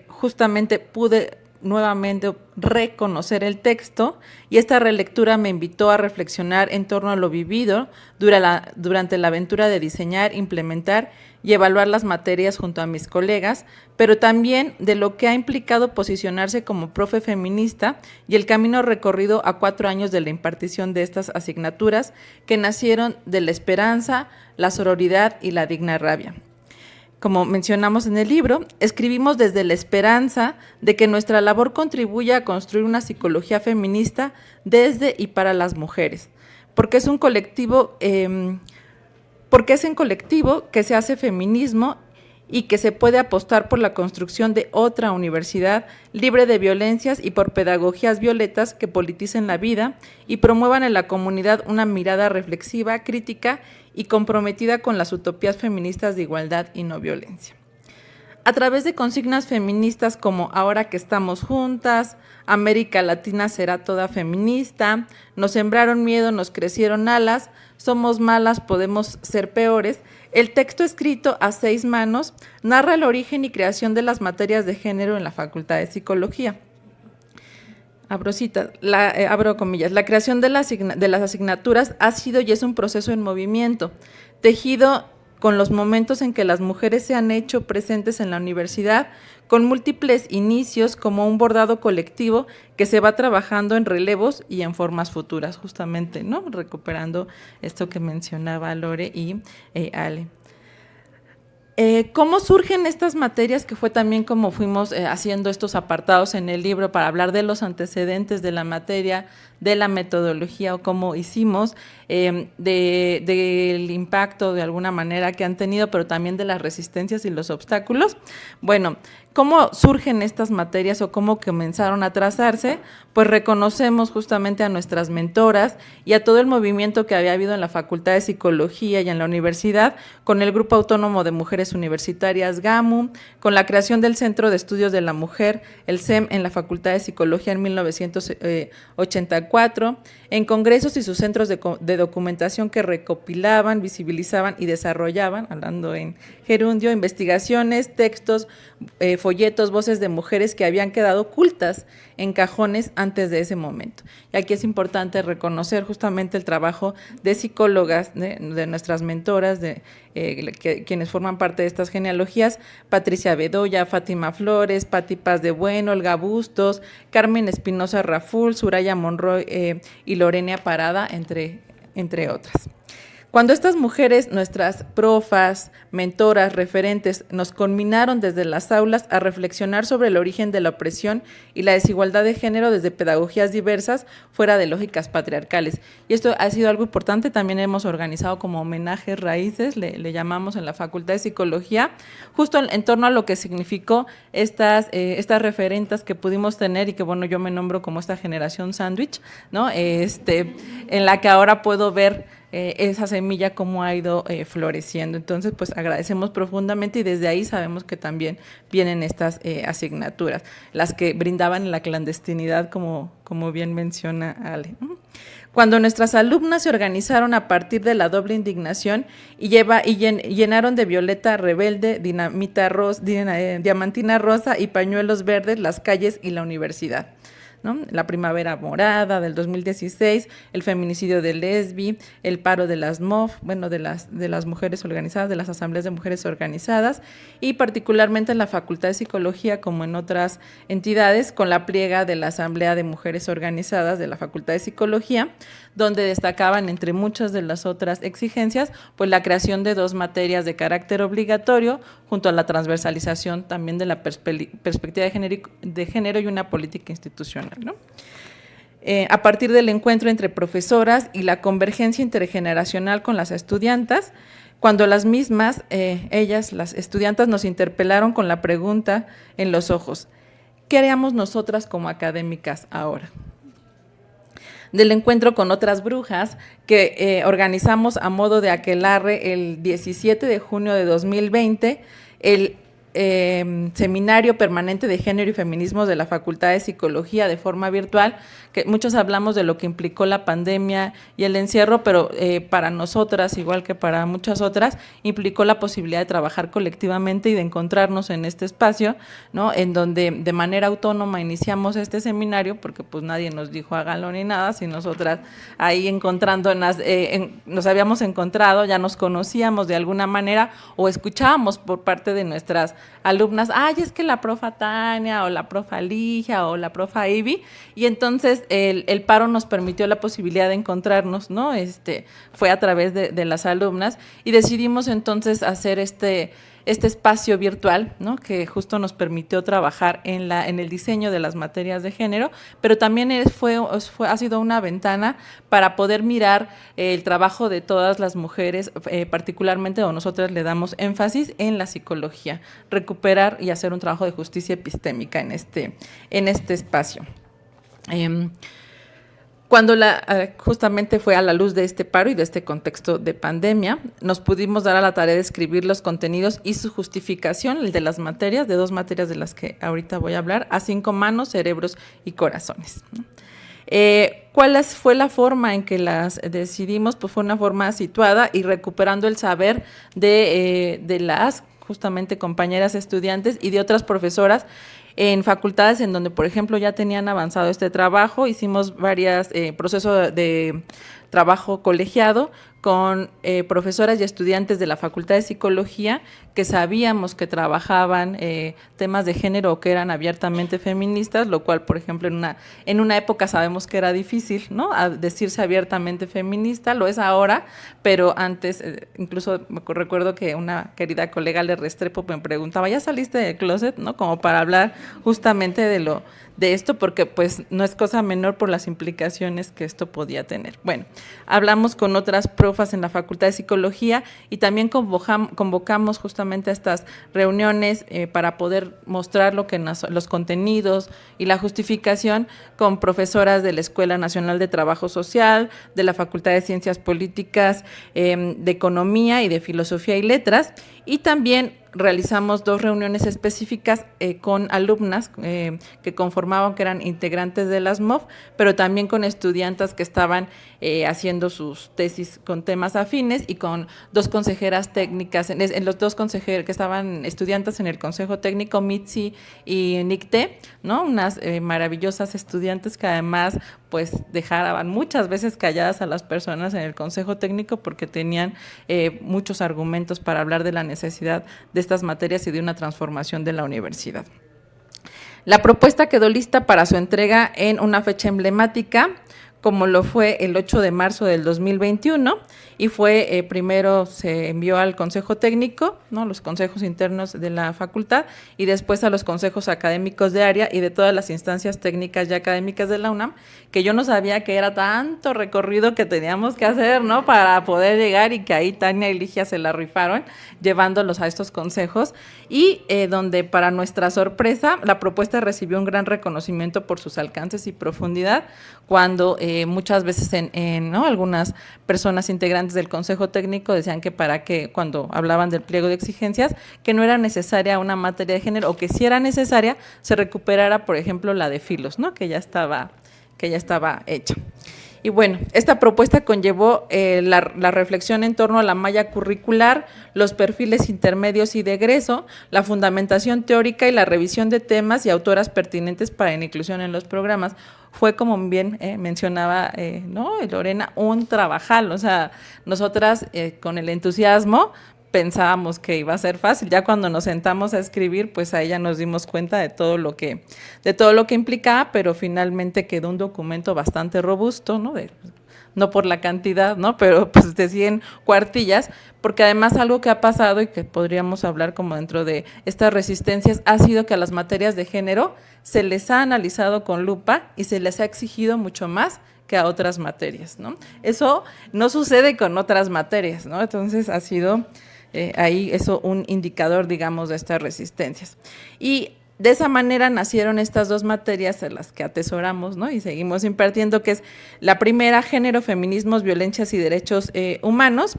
justamente pude nuevamente reconocer el texto, y esta relectura me invitó a reflexionar en torno a lo vivido durante la aventura de diseñar, implementar y evaluar las materias junto a mis colegas, pero también de lo que ha implicado posicionarse como profe feminista y el camino recorrido a 4 años de la impartición de estas asignaturas que nacieron de la esperanza, la sororidad y la digna rabia. Como mencionamos en el libro, escribimos desde la esperanza de que nuestra labor contribuya a construir una psicología feminista desde y para las mujeres, porque es en colectivo que se hace feminismo y que se puede apostar por la construcción de otra universidad libre de violencias y por pedagogías violetas que politicen la vida y promuevan en la comunidad una mirada reflexiva, crítica y comprometida con las utopías feministas de igualdad y no violencia. A través de consignas feministas como Ahora que estamos juntas, América Latina será toda feminista, Nos sembraron miedo, nos crecieron alas, Somos malas, podemos ser peores, el texto escrito a 6 manos narra el origen y creación de las materias de género en la Facultad de Psicología. Abro comillas, la creación de las asignaturas ha sido y es un proceso en movimiento, tejido con los momentos en que las mujeres se han hecho presentes en la universidad, con múltiples inicios como un bordado colectivo que se va trabajando en relevos y en formas futuras, justamente, ¿no? Recuperando esto que mencionaba Lore y Ale. ¿Cómo surgen estas materias? Que fue también como fuimos haciendo estos apartados en el libro para hablar de los antecedentes de la materia, de la metodología o cómo hicimos, del impacto de alguna manera que han tenido, pero también de las resistencias y los obstáculos. Bueno, ¿cómo surgen estas materias o cómo comenzaron a trazarse? Pues reconocemos justamente a nuestras mentoras y a todo el movimiento que había habido en la Facultad de Psicología y en la universidad, con el Grupo Autónomo de Mujeres Universitarias GAMU, con la creación del Centro de Estudios de la Mujer, el CEM, en la Facultad de Psicología en 1984, en congresos y sus centros de documentación que recopilaban, visibilizaban y desarrollaban, hablando en gerundio, investigaciones, textos, folletos, voces de mujeres que habían quedado ocultas en cajones antes de ese momento. Y aquí es importante reconocer justamente el trabajo de psicólogas, de nuestras mentoras, quienes forman parte de estas genealogías: Patricia Bedoya, Fátima Flores, Patti Paz de Bueno, Olga Bustos, Carmen Espinosa Raful, Suraya Monroy y Lorena Parada, entre otras. Cuando estas mujeres, nuestras profas, mentoras, referentes, nos conminaron desde las aulas a reflexionar sobre el origen de la opresión y la desigualdad de género desde pedagogías diversas, fuera de lógicas patriarcales. Y esto ha sido algo importante, también hemos organizado como homenajes raíces, le llamamos en la Facultad de Psicología, justo en torno a lo que significó estas referentes que pudimos tener y que, bueno, yo me nombro como esta generación sándwich, ¿no? En la que ahora puedo ver esa semilla cómo ha ido floreciendo. Entonces, pues agradecemos profundamente y desde ahí sabemos que también vienen estas asignaturas, las que brindaban en la clandestinidad, como bien menciona Ale. Cuando nuestras alumnas se organizaron a partir de la doble indignación y llenaron de violeta rebelde, diamantina rosa y pañuelos verdes las calles y la universidad, ¿no? La primavera morada del 2016, el feminicidio de Lesbi, el paro de las MOF, bueno, de las mujeres organizadas, de las asambleas de mujeres organizadas, y particularmente en la Facultad de Psicología, como en otras entidades, con la pliega de la Asamblea de Mujeres Organizadas de la Facultad de Psicología, donde destacaban, entre muchas de las otras exigencias, pues la creación de 2 materias de carácter obligatorio, junto a la transversalización también de la perspectiva de género y una política institucional, ¿no? A partir del encuentro entre profesoras y la convergencia intergeneracional con las estudiantas, cuando las mismas, ellas, las estudiantas, nos interpelaron con la pregunta en los ojos: ¿qué haríamos nosotras como académicas ahora? Del encuentro con otras brujas que organizamos a modo de aquelarre el 17 de junio de 2020, el seminario permanente de género y feminismo de la Facultad de Psicología de forma virtual, que muchos hablamos de lo que implicó la pandemia y el encierro, pero para nosotras, igual que para muchas otras, implicó la posibilidad de trabajar colectivamente y de encontrarnos en este espacio, ¿no? En donde de manera autónoma iniciamos este seminario, porque pues nadie nos dijo háganlo ni nada, si nosotras ahí encontrándonos, nos habíamos encontrado, ya nos conocíamos de alguna manera, o escuchábamos por parte de nuestras alumnas, ay, es que la profa Tania, o la profa Ligia, o la profa Ivy, y entonces el paro nos permitió la posibilidad de encontrarnos, ¿no? Fue a través de las alumnas, y decidimos entonces hacer este espacio virtual, ¿no? Que justo nos permitió trabajar en el diseño de las materias de género, pero también ha sido una ventana para poder mirar el trabajo de todas las mujeres, particularmente, o nosotras le damos énfasis en la psicología, recuperar y hacer un trabajo de justicia epistémica en este espacio. Cuando justamente fue a la luz de este paro y de este contexto de pandemia, nos pudimos dar a la tarea de escribir los contenidos y su justificación, el de las materias, de 2 materias de las que ahorita voy a hablar, a 5 manos, cerebros y corazones, ¿no? ¿Cuál fue la forma en que las decidimos? Pues fue una forma situada y recuperando el saber de las justamente compañeras estudiantes y de otras profesoras en facultades en donde, por ejemplo, ya tenían avanzado este trabajo. Hicimos varios procesos de trabajo colegiado con profesoras y estudiantes de la Facultad de Psicología que sabíamos que trabajaban temas de género o que eran abiertamente feministas, lo cual, por ejemplo, en una época sabemos que era difícil, ¿no? A decirse abiertamente feminista, lo es ahora, pero antes, incluso recuerdo que una querida colega Le Restrepo me preguntaba, ¿ya saliste del closet? ¿No? Como para hablar justamente de esto, porque pues no es cosa menor por las implicaciones que esto podía tener. Bueno, hablamos con otras profas en la Facultad de Psicología y también convocamos justamente a estas reuniones para poder mostrar lo que los contenidos y la justificación con profesoras de la Escuela Nacional de Trabajo Social, de la Facultad de Ciencias Políticas, de Economía y de Filosofía y Letras, y también realizamos 2 reuniones específicas con alumnas que conformaban, que eran integrantes de las MOF, pero también con estudiantas que estaban haciendo sus tesis con temas afines y con 2 consejeras técnicas, en los 2 consejeros que estaban estudiantes en el Consejo Técnico, Mitzi y Nicté, ¿no? Unas maravillosas estudiantes que además pues dejaban muchas veces calladas a las personas en el Consejo Técnico porque tenían muchos argumentos para hablar de la necesidad de estas materias y de una transformación de la universidad. La propuesta quedó lista para su entrega en una fecha emblemática, como lo fue el 8 de marzo del 2021, y fue primero se envió al Consejo Técnico, ¿no? Los consejos internos de la facultad, y después a los consejos académicos de área y de todas las instancias técnicas y académicas de la UNAM, que yo no sabía que era tanto recorrido que teníamos que hacer, ¿no? Para poder llegar, y que ahí Tania y Ligia se la rifaron llevándolos a estos consejos, y donde para nuestra sorpresa la propuesta recibió un gran reconocimiento por sus alcances y profundidad, cuando muchas veces ¿no? algunas personas integrantes del Consejo Técnico decían que cuando hablaban del pliego de exigencias, que no era necesaria una materia de género, o que si era necesaria se recuperara, por ejemplo, la de filos, ¿no? que ya estaba hecha. Y bueno, esta propuesta conllevó la reflexión en torno a la malla curricular, los perfiles intermedios y de egreso, la fundamentación teórica y la revisión de temas y autoras pertinentes para la inclusión en los programas. Fue, como bien mencionaba ¿no? Lorena, un trabajal. O sea, nosotras con el entusiasmo pensábamos que iba a ser fácil. Ya cuando nos sentamos a escribir, pues ahí ya nos dimos cuenta de todo lo que implicaba, pero finalmente quedó un documento bastante robusto, ¿no? No por la cantidad, ¿no? Pero pues de 100 cuartillas, porque además algo que ha pasado y que podríamos hablar como dentro de estas resistencias ha sido que a las materias de género se les ha analizado con lupa y se les ha exigido mucho más que a otras materias, ¿no? Eso no sucede con otras materias, ¿no? Entonces ha sido ahí eso un indicador, digamos, de estas resistencias. Y de esa manera nacieron estas dos materias en las que atesoramos, ¿no? Y seguimos impartiendo, que es la primera, género, feminismos, violencias y derechos humanos,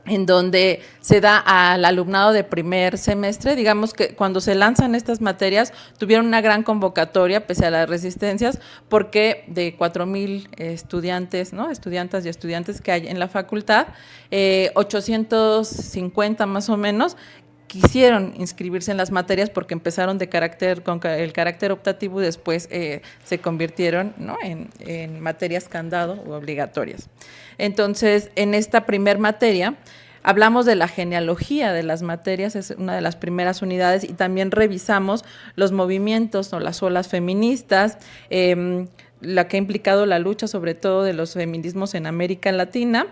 en donde se da al alumnado de primer semestre. Digamos que cuando se lanzan estas materias tuvieron una gran convocatoria pese a las resistencias, porque de 4,000 estudiantes, ¿no? Estudiantas y estudiantes que hay en la facultad, 850 más o menos quisieron inscribirse en las materias porque empezaron con el carácter optativo y después se convirtieron, ¿no? en materias candado u obligatorias. Entonces, en esta primer materia hablamos de la genealogía de las materias, es una de las primeras unidades, y también revisamos los movimientos o las olas feministas, la que ha implicado la lucha sobre todo de los feminismos en América Latina,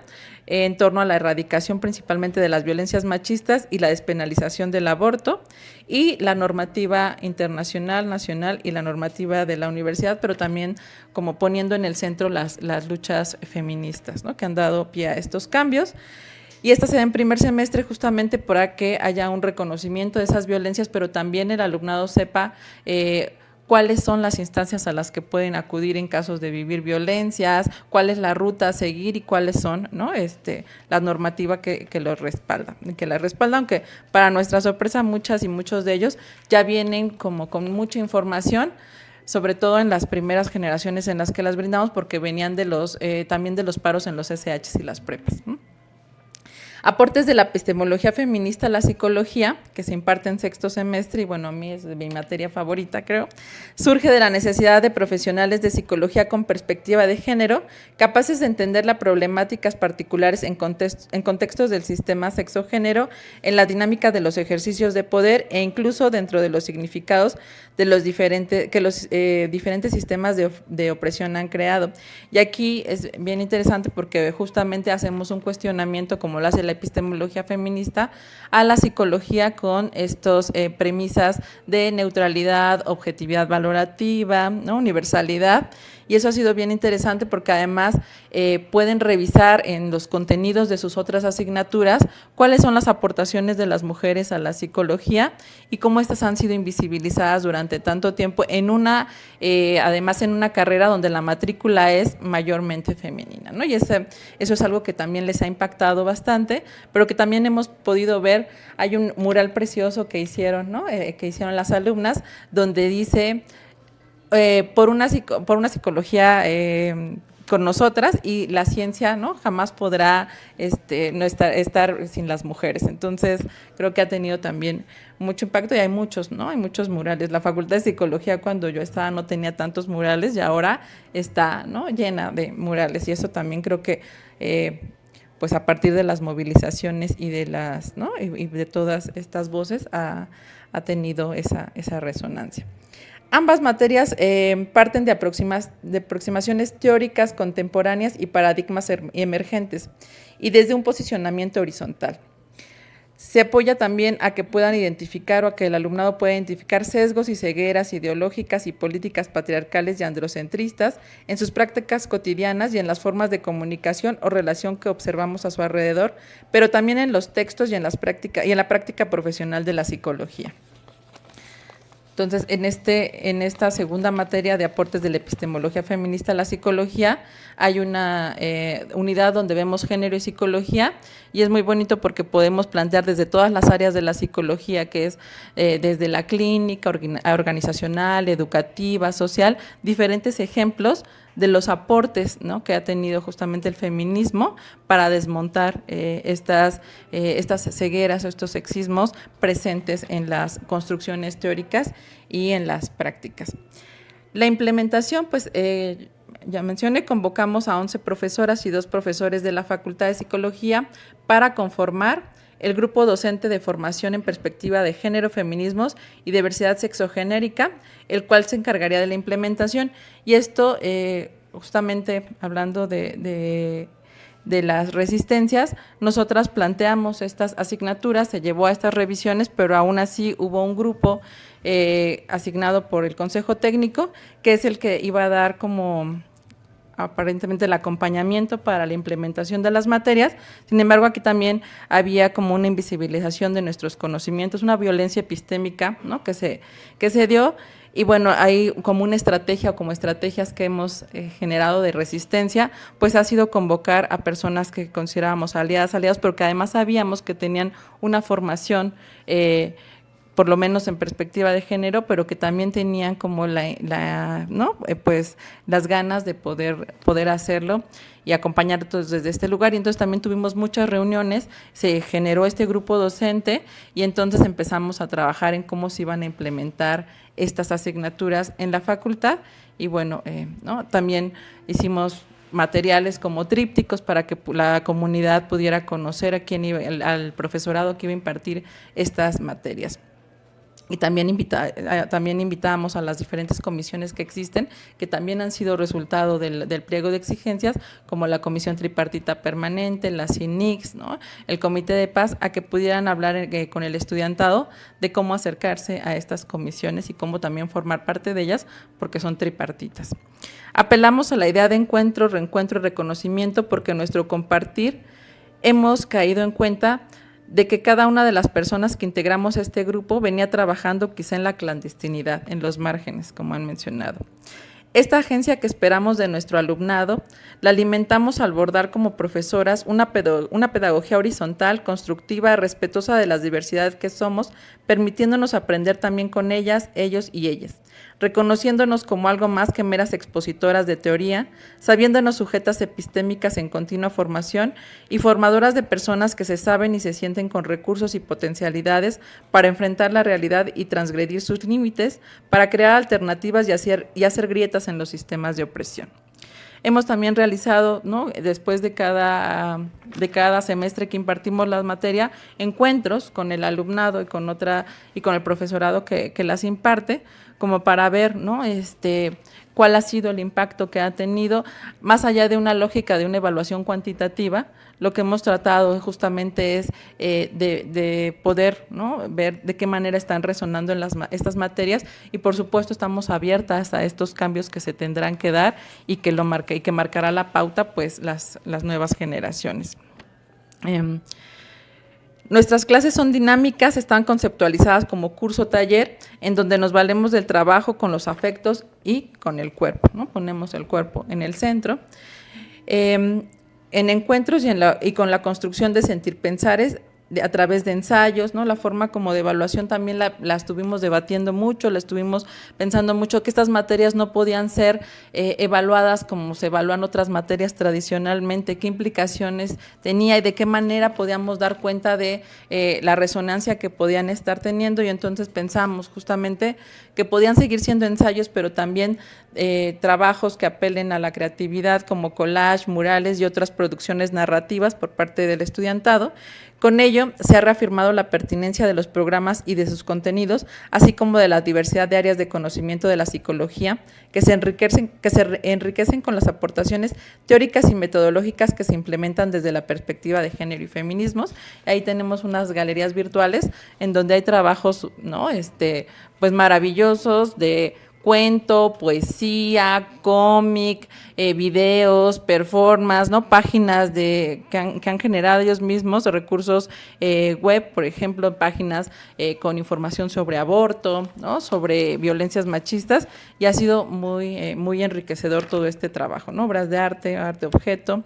en torno a la erradicación principalmente de las violencias machistas y la despenalización del aborto, y la normativa internacional, nacional y la normativa de la universidad, pero también como poniendo en el centro las luchas feministas, ¿no? Que han dado pie a estos cambios. Y esta se da en primer semestre justamente para que haya un reconocimiento de esas violencias, pero también el alumnado sepa cuáles son las instancias a las que pueden acudir en casos de vivir violencias, cuál es la ruta a seguir y cuáles son, ¿no? La normativa que los respalda, aunque para nuestra sorpresa muchas y muchos de ellos ya vienen como con mucha información, sobre todo en las primeras generaciones en las que las brindamos, porque venían también de los paros en los SHs y las prepas, ¿no? Aportes de la epistemología feminista a la psicología, que se imparte en sexto semestre, y bueno, a mí es mi materia favorita, creo, surge de la necesidad de profesionales de psicología con perspectiva de género, capaces de entender las problemáticas particulares en contextos del sistema sexo-género, en la dinámica de los ejercicios de poder e incluso dentro de los significados de los diferentes sistemas de opresión han creado. Y aquí es bien interesante porque justamente hacemos un cuestionamiento, como lo hace la epistemología feminista, a la psicología con estos premisas de neutralidad, objetividad valorativa, ¿no? Universalidad. Y eso ha sido bien interesante porque además pueden revisar en los contenidos de sus otras asignaturas cuáles son las aportaciones de las mujeres a la psicología y cómo estas han sido invisibilizadas durante tanto tiempo además en una carrera donde la matrícula es mayormente femenina, ¿no? Y eso es algo que también les ha impactado bastante, pero que también hemos podido ver. Hay un mural precioso que hicieron, ¿no? Que hicieron las alumnas, donde dice por una psicología con nosotras, y la ciencia, ¿no? Jamás podrá no estar sin las mujeres. Entonces creo que ha tenido también mucho impacto, y hay muchos, ¿no? Hay muchos murales. La Facultad de Psicología, cuando yo estaba, no tenía tantos murales, y ahora está, ¿no? llena de murales, y eso también creo que pues a partir de las movilizaciones y de las, ¿no? y de todas estas voces ha tenido esa resonancia. Ambas materias parten de aproximaciones teóricas contemporáneas y paradigmas emergentes, y desde un posicionamiento horizontal. Se apoya también a que puedan identificar, o a que el alumnado pueda identificar sesgos y cegueras ideológicas y políticas patriarcales y androcentristas en sus prácticas cotidianas y en las formas de comunicación o relación que observamos a su alrededor, pero también en los textos y en la práctica profesional de la psicología. Entonces, en esta segunda materia de aportes de la epistemología feminista a la psicología, hay una unidad donde vemos género y psicología, y es muy bonito porque podemos plantear desde todas las áreas de la psicología, que es desde la clínica, organizacional, educativa, social, diferentes ejemplos de los aportes, ¿no?, que ha tenido justamente el feminismo para desmontar estas cegueras o estos sexismos presentes en las construcciones teóricas y en las prácticas. La implementación, pues, ya mencioné, convocamos a 11 profesoras y 2 profesores de la Facultad de Psicología para conformar el grupo docente de formación en perspectiva de género, feminismos y diversidad sexogenérica, el cual se encargaría de la implementación. Y esto, justamente hablando de las resistencias, nosotras planteamos estas asignaturas, se llevó a estas revisiones, pero aún así hubo un grupo asignado por el Consejo Técnico, que es el que iba a dar como aparentemente el acompañamiento para la implementación de las materias. Sin embargo, aquí también había como una invisibilización de nuestros conocimientos, una violencia epistémica, ¿no?, que se dio. Y bueno, hay como una estrategia o como estrategias que hemos generado de resistencia, pues ha sido convocar a personas que considerábamos aliados, pero que además sabíamos que tenían una formación por lo menos en perspectiva de género, pero que también tenían como pues las ganas de poder hacerlo y acompañar todos desde este lugar. Y entonces también tuvimos muchas reuniones, se generó este grupo docente y entonces empezamos a trabajar en cómo se iban a implementar estas asignaturas en la facultad. Y bueno, también hicimos materiales como trípticos para que la comunidad pudiera conocer a quién iba, al profesorado que iba a impartir estas materias. Y también invitábamos a las diferentes comisiones que existen, que también han sido resultado del pliego de exigencias, como la Comisión Tripartita Permanente, la CINIX, ¿no?, el Comité de Paz, a que pudieran hablar con el estudiantado de cómo acercarse a estas comisiones y cómo también formar parte de ellas, porque son tripartitas. Apelamos a la idea de encuentro, reencuentro y reconocimiento, porque en nuestro compartir hemos caído en cuenta de que cada una de las personas que integramos este grupo venía trabajando quizá en la clandestinidad, en los márgenes, como han mencionado. Esta agencia que esperamos de nuestro alumnado la alimentamos al abordar como profesoras una pedagogía horizontal, constructiva, respetuosa de las diversidades que somos, permitiéndonos aprender también con ellas, ellos y ellas, reconociéndonos como algo más que meras expositoras de teoría, sabiéndonos sujetas epistémicas en continua formación y formadoras de personas que se saben y se sienten con recursos y potencialidades para enfrentar la realidad y transgredir sus límites, para crear alternativas y hacer grietas en los sistemas de opresión. Hemos también realizado, ¿no?, después de cada semestre que impartimos la materia, encuentros con el alumnado y con el profesorado que las imparte, como para ver, ¿no?, cuál ha sido el impacto que ha tenido, más allá de una lógica de una evaluación cuantitativa. Lo que hemos tratado justamente es de poder, ¿no?, ver de qué manera están resonando en estas materias, y por supuesto estamos abiertas a estos cambios que se tendrán que dar y que marcará la pauta, pues las nuevas generaciones. Nuestras clases son dinámicas, están conceptualizadas como curso-taller, en donde nos valemos del trabajo con los afectos y con el cuerpo, ¿no? Ponemos el cuerpo en el centro. En encuentros y con la construcción de sentir pensares a través de ensayos, ¿no? La forma como de evaluación también la estuvimos debatiendo mucho, la estuvimos pensando mucho, que estas materias no podían ser evaluadas como se evalúan otras materias tradicionalmente, qué implicaciones tenía y de qué manera podíamos dar cuenta de la resonancia que podían estar teniendo, y entonces pensamos justamente que podían seguir siendo ensayos, pero también trabajos que apelen a la creatividad, como collage, murales y otras producciones narrativas por parte del estudiantado. Con ello, se ha reafirmado la pertinencia de los programas y de sus contenidos, así como de la diversidad de áreas de conocimiento de la psicología, que se enriquecen con las aportaciones teóricas y metodológicas que se implementan desde la perspectiva de género y feminismos. Ahí tenemos unas galerías virtuales en donde hay trabajos, ¿no?, pues maravillosos de cuento, poesía, cómic, videos, performance, ¿no?, páginas que han generado ellos mismos, recursos web, por ejemplo, páginas con información sobre aborto, ¿no?, sobre violencias machistas, y ha sido muy enriquecedor todo este trabajo, ¿no?, obras de arte objeto.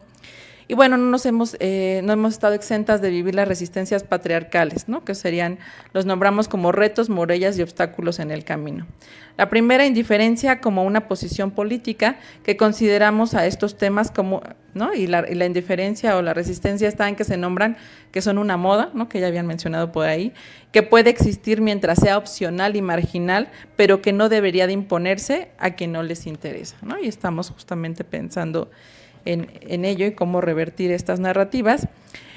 Y bueno, no hemos estado exentas de vivir las resistencias patriarcales, ¿no? Que los nombramos como retos, murallas y obstáculos en el camino. La primera, indiferencia como una posición política que consideramos a estos temas como, ¿no? Y la indiferencia o la resistencia está en que se nombran que son una moda, ¿no? Que ya habían mencionado por ahí, que puede existir mientras sea opcional y marginal, pero que no debería de imponerse a quien no les interesa, ¿no? Y estamos justamente pensando en ello y cómo revertir estas narrativas.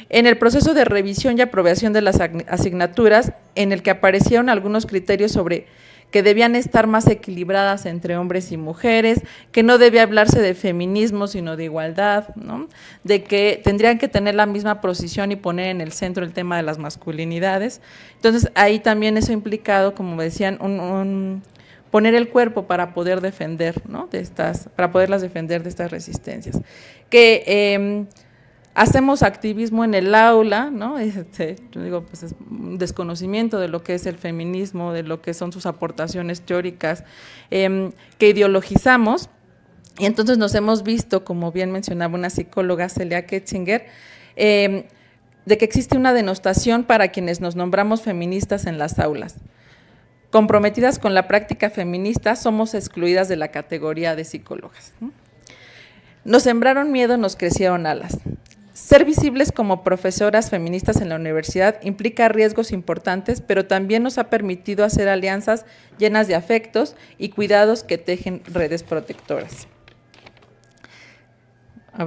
En el proceso de revisión y aprobación de las asignaturas, en el que aparecieron algunos criterios sobre que debían estar más equilibradas entre hombres y mujeres, que no debía hablarse de feminismo, sino de igualdad, ¿no? De que tendrían que tener la misma posición y poner en el centro el tema de las masculinidades. Entonces, ahí también eso ha implicado, como decían, poner el cuerpo para poder defender, ¿no? Para poderlas defender de estas resistencias. Que hacemos activismo en el aula, ¿no? Yo digo, pues es un desconocimiento de lo que es el feminismo, de lo que son sus aportaciones teóricas, que ideologizamos, y entonces nos hemos visto, como bien mencionaba una psicóloga, Celia Ketzinger, de que existe una denostación para quienes nos nombramos feministas en las aulas. Comprometidas con la práctica feminista, somos excluidas de la categoría de psicólogas, ¿no? Nos sembraron miedo, nos crecieron alas. Ser visibles como profesoras feministas en la universidad implica riesgos importantes, pero también nos ha permitido hacer alianzas llenas de afectos y cuidados que tejen redes protectoras.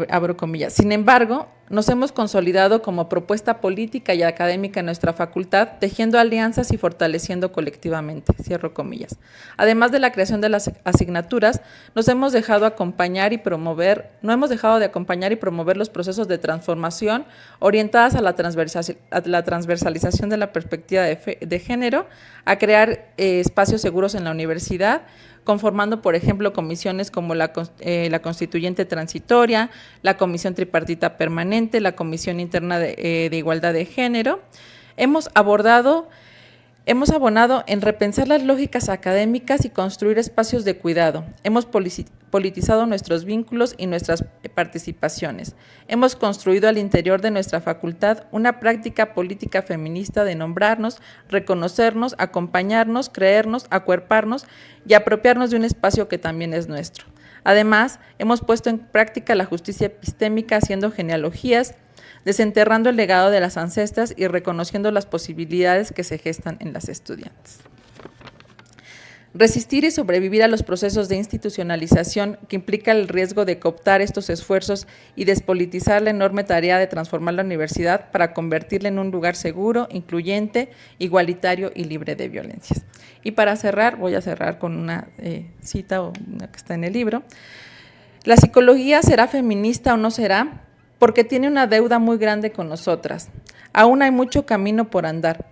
Abro comillas. Sin embargo, nos hemos consolidado como propuesta política y académica en nuestra facultad, tejiendo alianzas y fortaleciendo colectivamente, cierro comillas. Además de la creación de las asignaturas, no hemos dejado de acompañar y promover los procesos de transformación orientadas a la transversalización de la perspectiva de género, a crear espacios seguros en la universidad, conformando, por ejemplo, comisiones como la Constituyente Transitoria, la Comisión Tripartita Permanente, la Comisión Interna de Igualdad de Género. Hemos abonado en repensar las lógicas académicas y construir espacios de cuidado. Hemos politizado nuestros vínculos y nuestras participaciones. Hemos construido al interior de nuestra facultad una práctica política feminista de nombrarnos, reconocernos, acompañarnos, creernos, acuerparnos y apropiarnos de un espacio que también es nuestro. Además, hemos puesto en práctica la justicia epistémica haciendo genealogías, desenterrando el legado de las ancestras y reconociendo las posibilidades que se gestan en las estudiantes. Resistir y sobrevivir a los procesos de institucionalización que implica el riesgo de cooptar estos esfuerzos y despolitizar la enorme tarea de transformar la universidad para convertirla en un lugar seguro, incluyente, igualitario y libre de violencias. Y para cerrar, voy a cerrar con una cita una que está en el libro. ¿La psicología será feminista o no será? Porque tiene una deuda muy grande con nosotras. Aún hay mucho camino por andar,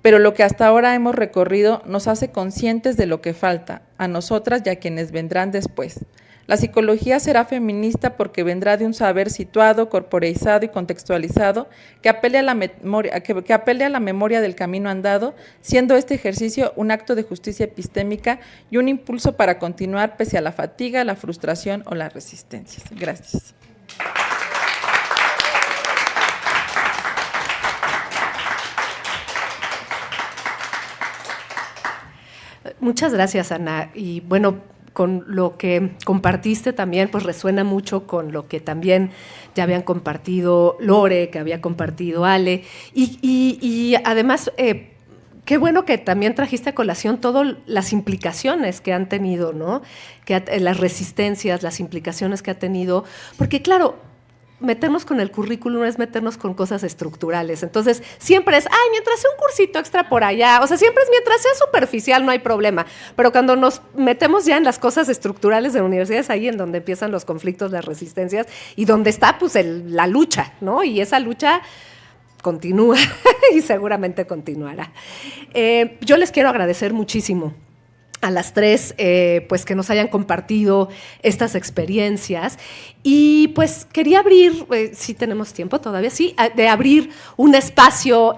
pero lo que hasta ahora hemos recorrido nos hace conscientes de lo que falta, a nosotras y a quienes vendrán después. La psicología será feminista porque vendrá de un saber situado, corporeizado y contextualizado que apele a la memoria del camino andado, siendo este ejercicio un acto de justicia epistémica y un impulso para continuar pese a la fatiga, la frustración o las resistencias. Gracias. Muchas gracias, Ana. Y bueno, con lo que compartiste también, pues resuena mucho con lo que también ya habían compartido Lore, que había compartido Ale. Y además, qué bueno que también trajiste a colación todas las implicaciones que han tenido, ¿no? Las resistencias, las implicaciones que ha tenido. Porque claro, meternos con el currículum es meternos con cosas estructurales. Entonces, siempre es, mientras sea un cursito extra por allá, o sea, siempre es mientras sea superficial, no hay problema. Pero cuando nos metemos ya en las cosas estructurales de la universidad, es ahí en donde empiezan los conflictos, las resistencias, y donde está, pues, la lucha, ¿no? Y esa lucha continúa y seguramente continuará. Yo les quiero agradecer muchísimo a las tres, pues que nos hayan compartido estas experiencias. Y pues quería abrir, si tenemos tiempo todavía, sí, de abrir un espacio,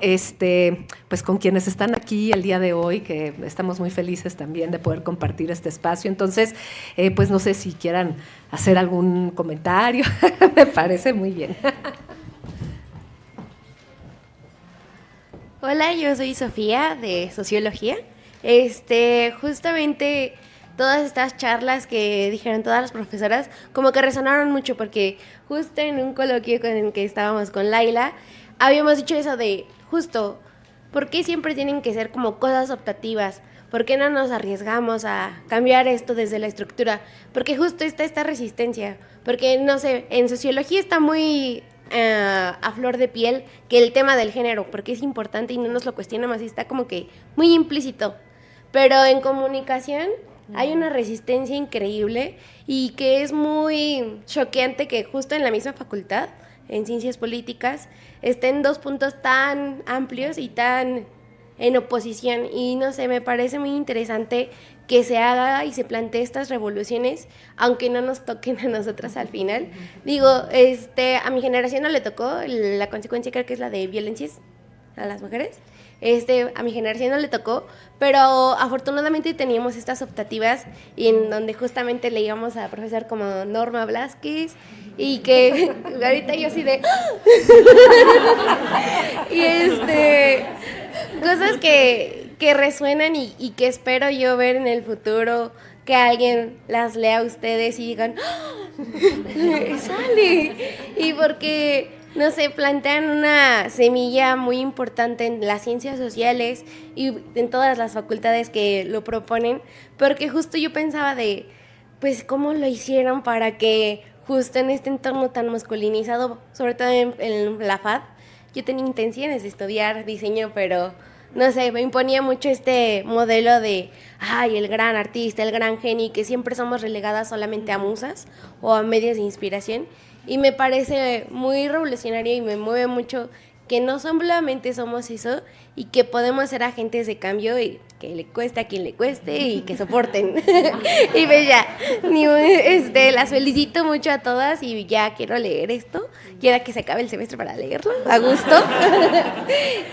pues con quienes están aquí el día de hoy, que estamos muy felices también de poder compartir este espacio. Entonces, pues no sé si quieran hacer algún comentario. Me parece muy bien. Hola, yo soy Sofía de Sociología. Justamente todas estas charlas que dijeron todas las profesoras como que resonaron mucho porque justo en un coloquio con el que estábamos con Laila habíamos dicho eso de justo, ¿por qué siempre tienen que ser como cosas optativas? ¿Por qué no nos arriesgamos a cambiar esto desde la estructura? Porque justo está esta resistencia, porque no sé, en sociología está muy a flor de piel que el tema del género, porque es importante y no nos lo cuestionamos y está como que muy implícito. Pero en comunicación hay una resistencia increíble y que es muy choqueante que justo en la misma facultad, en ciencias políticas, estén dos puntos tan amplios y tan en oposición. Y no sé, me parece muy interesante que se haga y se plantee estas revoluciones, aunque no nos toquen a nosotras al final. Digo, a mi generación no le tocó, la consecuencia creo que es la de violencias a las mujeres. A mi generación no le tocó, pero afortunadamente teníamos estas optativas y en donde justamente le íbamos a profesor como Norma Blázquez y que ahorita yo así de y cosas que resuenan y que espero yo ver en el futuro, que alguien las lea a ustedes y digan ¡sale! Y porque no sé, plantean una semilla muy importante en las ciencias sociales y en todas las facultades que lo proponen, porque justo yo pensaba de, pues, ¿cómo lo hicieron para que justo en este entorno tan masculinizado, sobre todo en la FAD, yo tenía intenciones de estudiar diseño, pero no sé, me imponía mucho este modelo de, ay, el gran artista, el gran genio, y que siempre somos relegadas solamente a musas o a medios de inspiración. Y me parece muy revolucionario y me mueve mucho que no solamente somos eso y que podemos ser agentes de cambio y que le cueste a quien le cueste y que soporten. Y pues ya, las felicito mucho a todas y ya quiero leer esto. Quiero que se acabe el semestre para leerlo, a gusto.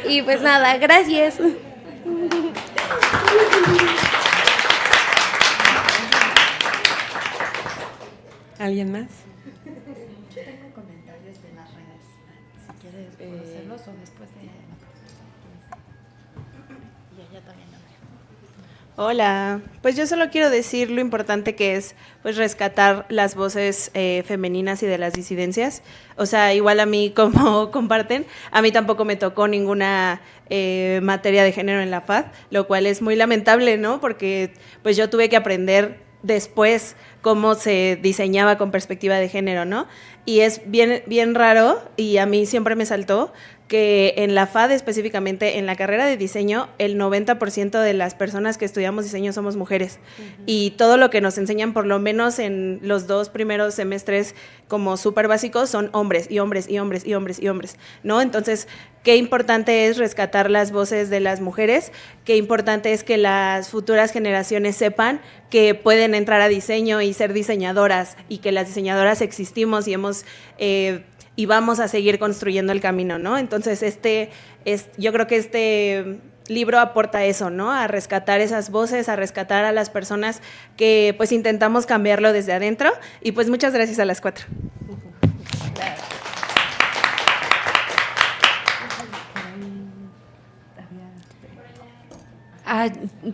Y pues nada, gracias. ¿Alguien más? Conocerlos o después de... Hola, pues yo solo quiero decir lo importante que es pues rescatar las voces femeninas y de las disidencias. O sea, igual a mí como comparten, a mí tampoco me tocó ninguna materia de género en la FAD, lo cual es muy lamentable, ¿no? Porque pues yo tuve que aprender después cómo se diseñaba con perspectiva de género, ¿no? Y es bien raro, y a mí siempre me saltó, que en la FAD, específicamente en la carrera de diseño, el 90% de las personas que estudiamos diseño somos mujeres. Y todo lo que nos enseñan, por lo menos en los 2 primeros semestres como súper básicos, son hombres y hombres y hombres y hombres y hombres, ¿no? Entonces, qué importante es rescatar las voces de las mujeres, qué importante es que las futuras generaciones sepan que pueden entrar a diseño y ser diseñadoras, y que las diseñadoras existimos y y vamos a seguir construyendo el camino, ¿no? Entonces, yo creo que este libro aporta eso, ¿no? A rescatar esas voces, a rescatar a las personas que pues intentamos cambiarlo desde adentro. Y pues muchas gracias a las 4.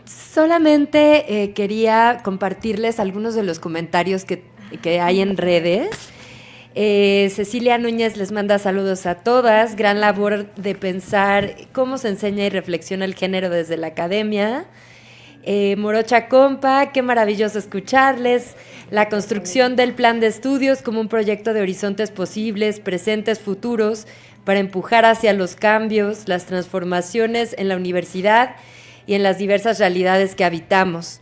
Solamente quería compartirles algunos de los comentarios que hay en redes. Cecilia Núñez les manda saludos a todas, gran labor de pensar cómo se enseña y reflexiona el género desde la academia. Morocha Compa, qué maravilloso escucharles, la construcción del plan de estudios como un proyecto de horizontes posibles, presentes, futuros, para empujar hacia los cambios, las transformaciones en la universidad y en las diversas realidades que habitamos.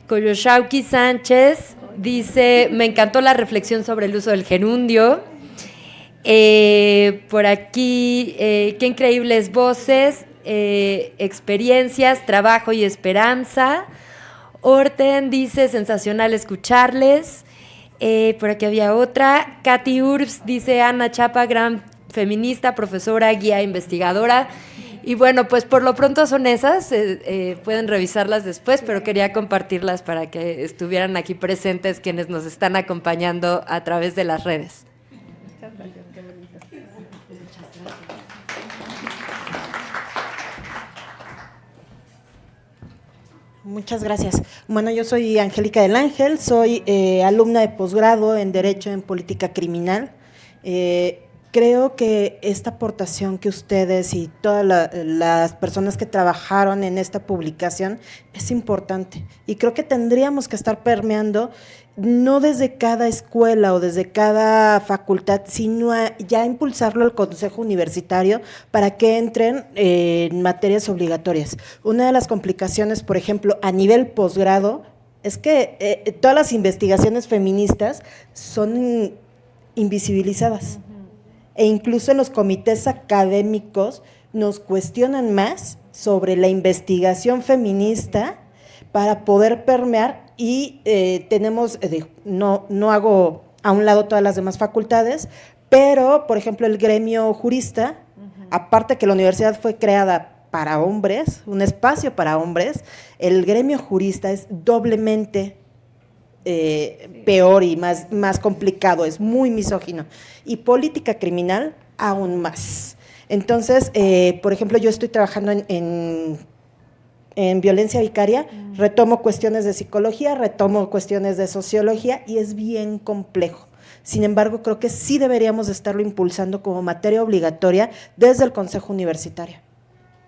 Coyoshauki Sánchez dice, me encantó la reflexión sobre el uso del gerundio. Por aquí, qué increíbles voces, experiencias, trabajo y esperanza. Orten dice, sensacional escucharles. Por aquí había otra. Katy Urbs dice, Ana Chapa, gran feminista, profesora, guía, investigadora. Y bueno, pues por lo pronto son esas, pueden revisarlas después, pero quería compartirlas para que estuvieran aquí presentes quienes nos están acompañando a través de las redes. Muchas gracias, qué bonito. Muchas gracias. Muchas gracias. Bueno, yo soy Angélica del Ángel, soy alumna de posgrado en Derecho en Política Criminal. Creo que esta aportación que ustedes y todas las personas que trabajaron en esta publicación es importante y creo que tendríamos que estar permeando no desde cada escuela o desde cada facultad, sino ya impulsarlo al Consejo Universitario para que entren en materias obligatorias. Una de las complicaciones, por ejemplo, a nivel posgrado, es que todas las investigaciones feministas son invisibilizadas. E incluso en los comités académicos nos cuestionan más sobre la investigación feminista para poder permear y tenemos, no hago a un lado todas las demás facultades, pero, por ejemplo, el gremio jurista, aparte que la universidad fue creada para hombres, un espacio para hombres, el gremio jurista es doblemente peor y más complicado, es muy misógino. Y política criminal, aún más. Entonces, por ejemplo, yo estoy trabajando en violencia vicaria, retomo cuestiones de psicología, retomo cuestiones de sociología y es bien complejo. Sin embargo, creo que sí deberíamos de estarlo impulsando como materia obligatoria desde el Consejo Universitario,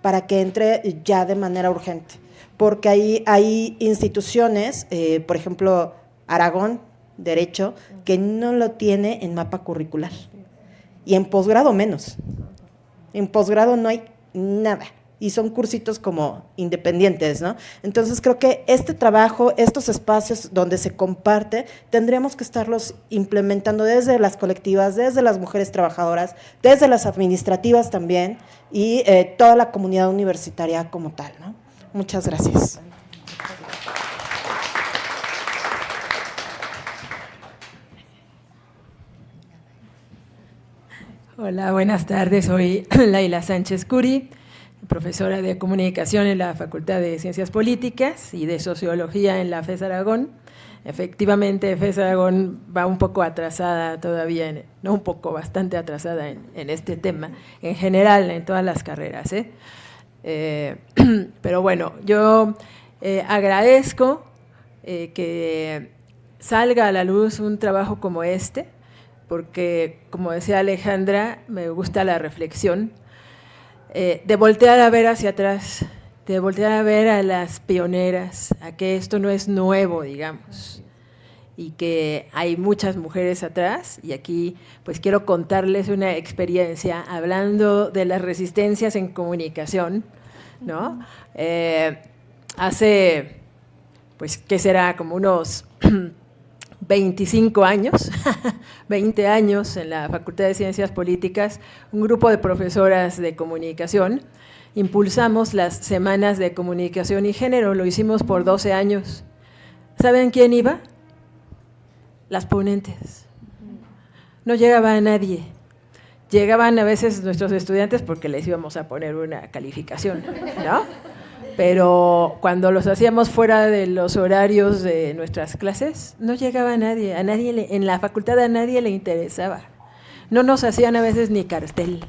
para que entre ya de manera urgente. Porque hay instituciones, por ejemplo, Aragón, Derecho, que no lo tiene en mapa curricular. Y en posgrado menos. En posgrado no hay nada. Y son cursitos como independientes, ¿no? Entonces creo que este trabajo, estos espacios donde se comparte, tendríamos que estarlos implementando desde las colectivas, desde las mujeres trabajadoras, desde las administrativas también, y toda la comunidad universitaria como tal, ¿no? Muchas gracias. Hola, buenas tardes. Soy Laila Sánchez Curi, profesora de comunicación en la Facultad de Ciencias Políticas y de Sociología en la FES Aragón. Efectivamente, FES Aragón va un poco atrasada todavía, no un poco, bastante atrasada en este tema, en general, en todas las carreras, pero bueno, yo agradezco que salga a la luz un trabajo como este, porque, como decía Alejandra, me gusta la reflexión, de voltear a ver hacia atrás, de voltear a ver a las pioneras, a que esto no es nuevo, digamos, y que hay muchas mujeres atrás, y aquí pues quiero contarles una experiencia hablando de las resistencias en comunicación, ¿no? Hace, pues, ¿qué será? Como unos 25 años, 20 años en la Facultad de Ciencias Políticas, un grupo de profesoras de comunicación, impulsamos las Semanas de Comunicación y Género, lo hicimos por 12 años. ¿Saben quién iba? Las ponentes. No llegaba a nadie. Llegaban a veces nuestros estudiantes porque les íbamos a poner una calificación, ¿no? Pero cuando los hacíamos fuera de los horarios de nuestras clases, no llegaba nadie, en la facultad a nadie le interesaba. No nos hacían a veces ni cartel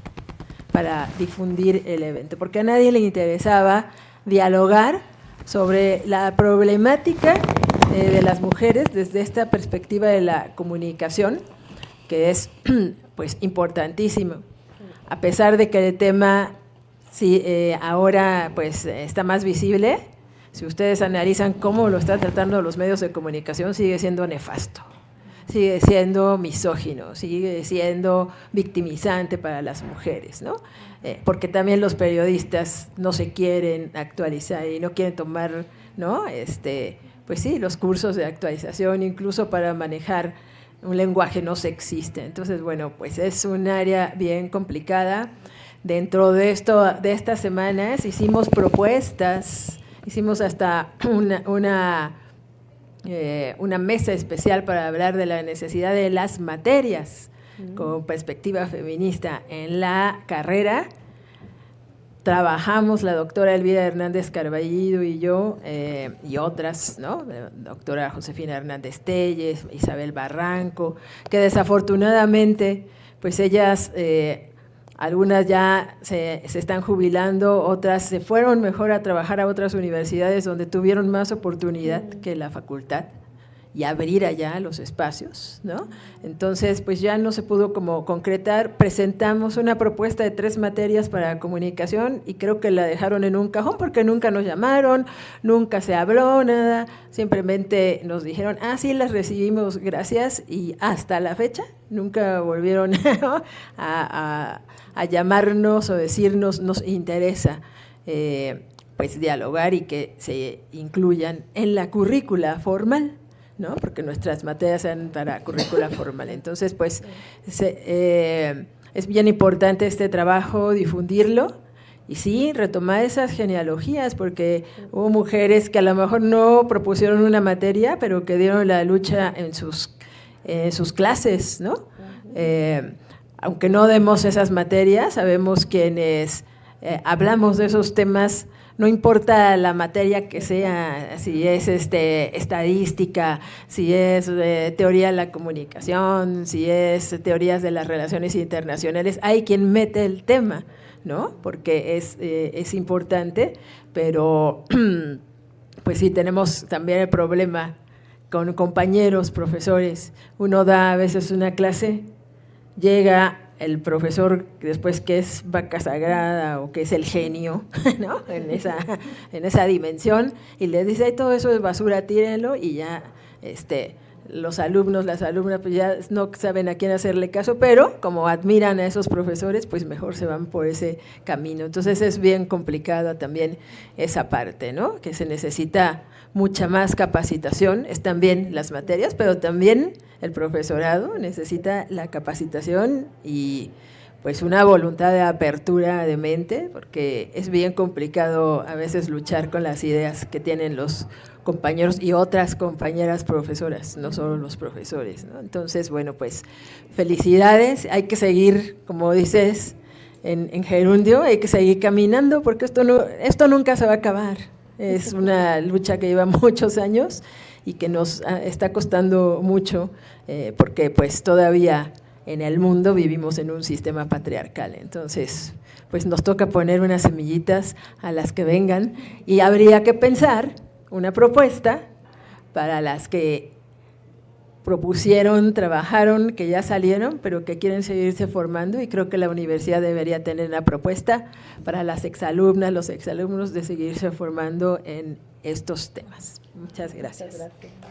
para difundir el evento, porque a nadie le interesaba dialogar sobre la problemática de las mujeres desde esta perspectiva de la comunicación, que es pues importantísimo, a pesar de que el tema sí, ahora pues está más visible. Si ustedes analizan cómo lo están tratando los medios de comunicación, sigue siendo nefasto, sigue siendo misógino, sigue siendo victimizante para las mujeres, ¿no? Porque también los periodistas no se quieren actualizar y no quieren tomar, ¿no? Pues sí, los cursos de actualización, incluso para manejar un lenguaje no sexista. Entonces, bueno, pues es un área bien complicada. Dentro de estas semanas hicimos propuestas Hicimos hasta una mesa especial para hablar de la necesidad de las materias con perspectiva feminista en la carrera. Trabajamos la doctora Elvira Hernández Carballido y yo, y otras, ¿no? La doctora Josefina Hernández Telles, Isabel Barranco, que desafortunadamente, pues ellas, algunas ya se están jubilando, otras se fueron mejor a trabajar a otras universidades donde tuvieron más oportunidad que la facultad y abrir allá los espacios, ¿no? Entonces, pues ya no se pudo como concretar. Presentamos una propuesta de 3 materias para comunicación y creo que la dejaron en un cajón porque nunca nos llamaron, nunca se habló nada, simplemente nos dijeron, sí, las recibimos, gracias, y hasta la fecha nunca volvieron a llamarnos o decirnos, nos interesa pues dialogar y que se incluyan en la currícula formal, ¿no? Porque nuestras materias eran para currícula formal. Entonces, pues, es bien importante este trabajo, difundirlo y sí, retomar esas genealogías, porque hubo mujeres que a lo mejor no propusieron una materia, pero que dieron la lucha en sus clases, ¿no? Aunque no demos esas materias, sabemos quienes hablamos de esos temas. No importa la materia que sea, si es estadística, si es teoría de la comunicación, si es teorías de las relaciones internacionales, hay quien mete el tema, ¿no? Porque es importante, pero pues sí tenemos también el problema con compañeros, profesores. Uno da a veces una clase, llega el profesor después que es vaca sagrada o que es el genio, ¿no? en esa dimensión, y les dice, todo eso es basura, tírenlo, y ya los alumnos, las alumnas, pues ya no saben a quién hacerle caso, pero como admiran a esos profesores, pues mejor se van por ese camino. Entonces es bien complicada también esa parte, ¿no? Que se necesita mucha más capacitación, están bien las materias, pero también el profesorado necesita la capacitación y pues una voluntad de apertura de mente, porque es bien complicado a veces luchar con las ideas que tienen los compañeros y otras compañeras profesoras, no solo los profesores, ¿no? Entonces, bueno, pues felicidades, hay que seguir, como dices en gerundio, hay que seguir caminando, porque esto nunca se va a acabar. Es una lucha que lleva muchos años y que nos está costando mucho, porque pues todavía en el mundo vivimos en un sistema patriarcal. Entonces, pues nos toca poner unas semillitas a las que vengan y habría que pensar una propuesta para las que propusieron, trabajaron, que ya salieron, pero que quieren seguirse formando, y creo que la universidad debería tener una propuesta para las exalumnas, los exalumnos, de seguirse formando en estos temas. Muchas gracias. Muchas gracias.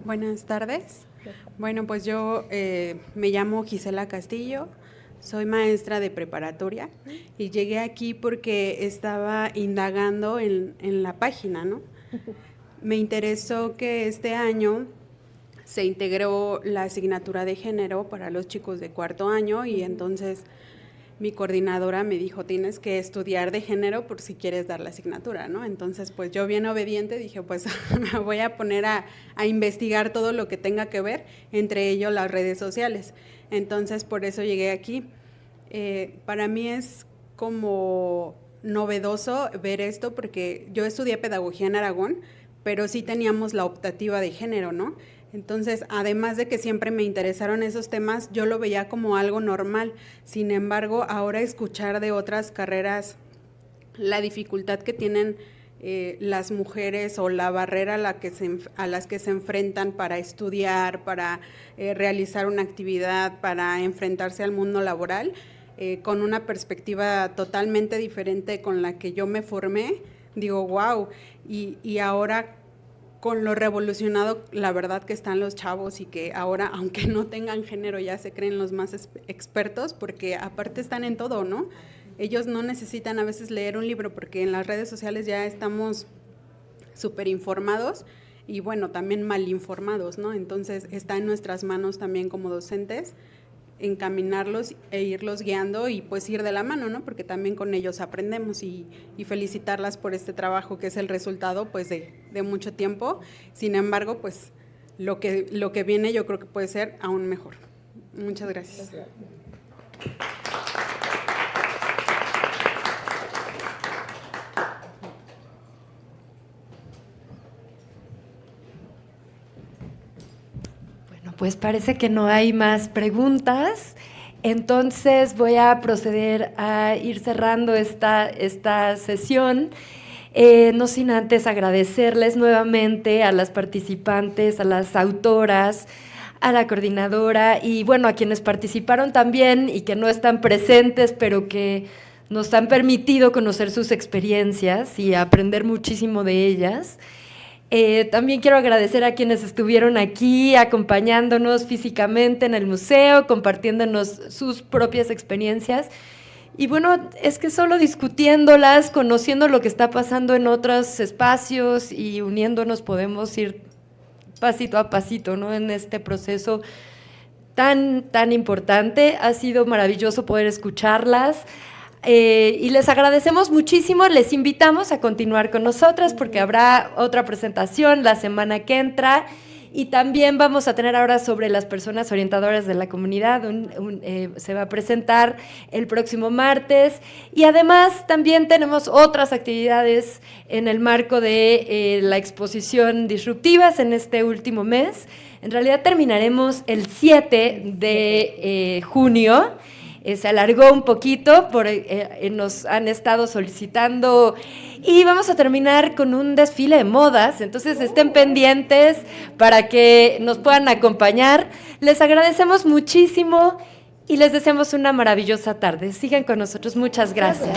Buenas tardes. Bueno, pues yo me llamo Gisela Castillo, soy maestra de preparatoria y llegué aquí porque estaba indagando en la página, ¿no? Me interesó que este año se integró la asignatura de género para los chicos de 4º año y entonces mi coordinadora me dijo, tienes que estudiar de género por si quieres dar la asignatura, ¿no? Entonces, pues yo bien obediente dije, pues me voy a poner a investigar todo lo que tenga que ver, entre ellos las redes sociales. Entonces, por eso llegué aquí. Para mí es como novedoso ver esto, porque yo estudié pedagogía en Aragón, pero sí teníamos la optativa de género, ¿no? Entonces, además de que siempre me interesaron esos temas, yo lo veía como algo normal. Sin embargo, ahora escuchar de otras carreras la dificultad que tienen las mujeres o la barrera a las que se enfrentan para estudiar, para realizar una actividad, para enfrentarse al mundo laboral, con una perspectiva totalmente diferente con la que yo me formé, digo, wow, y ahora con lo revolucionado, la verdad, que están los chavos y que ahora, aunque no tengan género, ya se creen los más expertos, porque aparte están en todo, ¿no? Ellos no necesitan a veces leer un libro, porque en las redes sociales ya estamos súper informados. y bueno, también mal informados, ¿no? Entonces está en nuestras manos también como docentes encaminarlos e irlos guiando y pues ir de la mano, ¿no? Porque también con ellos aprendemos y felicitarlas por este trabajo que es el resultado pues de mucho tiempo. Sin embargo, pues lo que viene yo creo que puede ser aún mejor. Muchas gracias. Pues parece que no hay más preguntas, entonces voy a proceder a ir cerrando esta sesión, no sin antes agradecerles nuevamente a las participantes, a las autoras, a la coordinadora y bueno, a quienes participaron también y que no están presentes, pero que nos han permitido conocer sus experiencias y aprender muchísimo de ellas. También quiero agradecer a quienes estuvieron aquí acompañándonos físicamente en el museo, compartiéndonos sus propias experiencias. Y bueno, es que solo discutiéndolas, conociendo lo que está pasando en otros espacios y uniéndonos podemos ir pasito a pasito, ¿no? En este proceso tan importante. Ha sido maravilloso poder escucharlas. Y les agradecemos muchísimo, les invitamos a continuar con nosotras porque habrá otra presentación la semana que entra y también vamos a tener ahora sobre las personas orientadoras de la comunidad, se va a presentar el próximo martes y además también tenemos otras actividades en el marco de la exposición Disruptivas en este último mes. En realidad terminaremos el 7 de junio. Se alargó un poquito, nos han estado solicitando y vamos a terminar con un desfile de modas, entonces estén pendientes para que nos puedan acompañar. Les agradecemos muchísimo y les deseamos una maravillosa tarde. Sigan con nosotros, muchas gracias.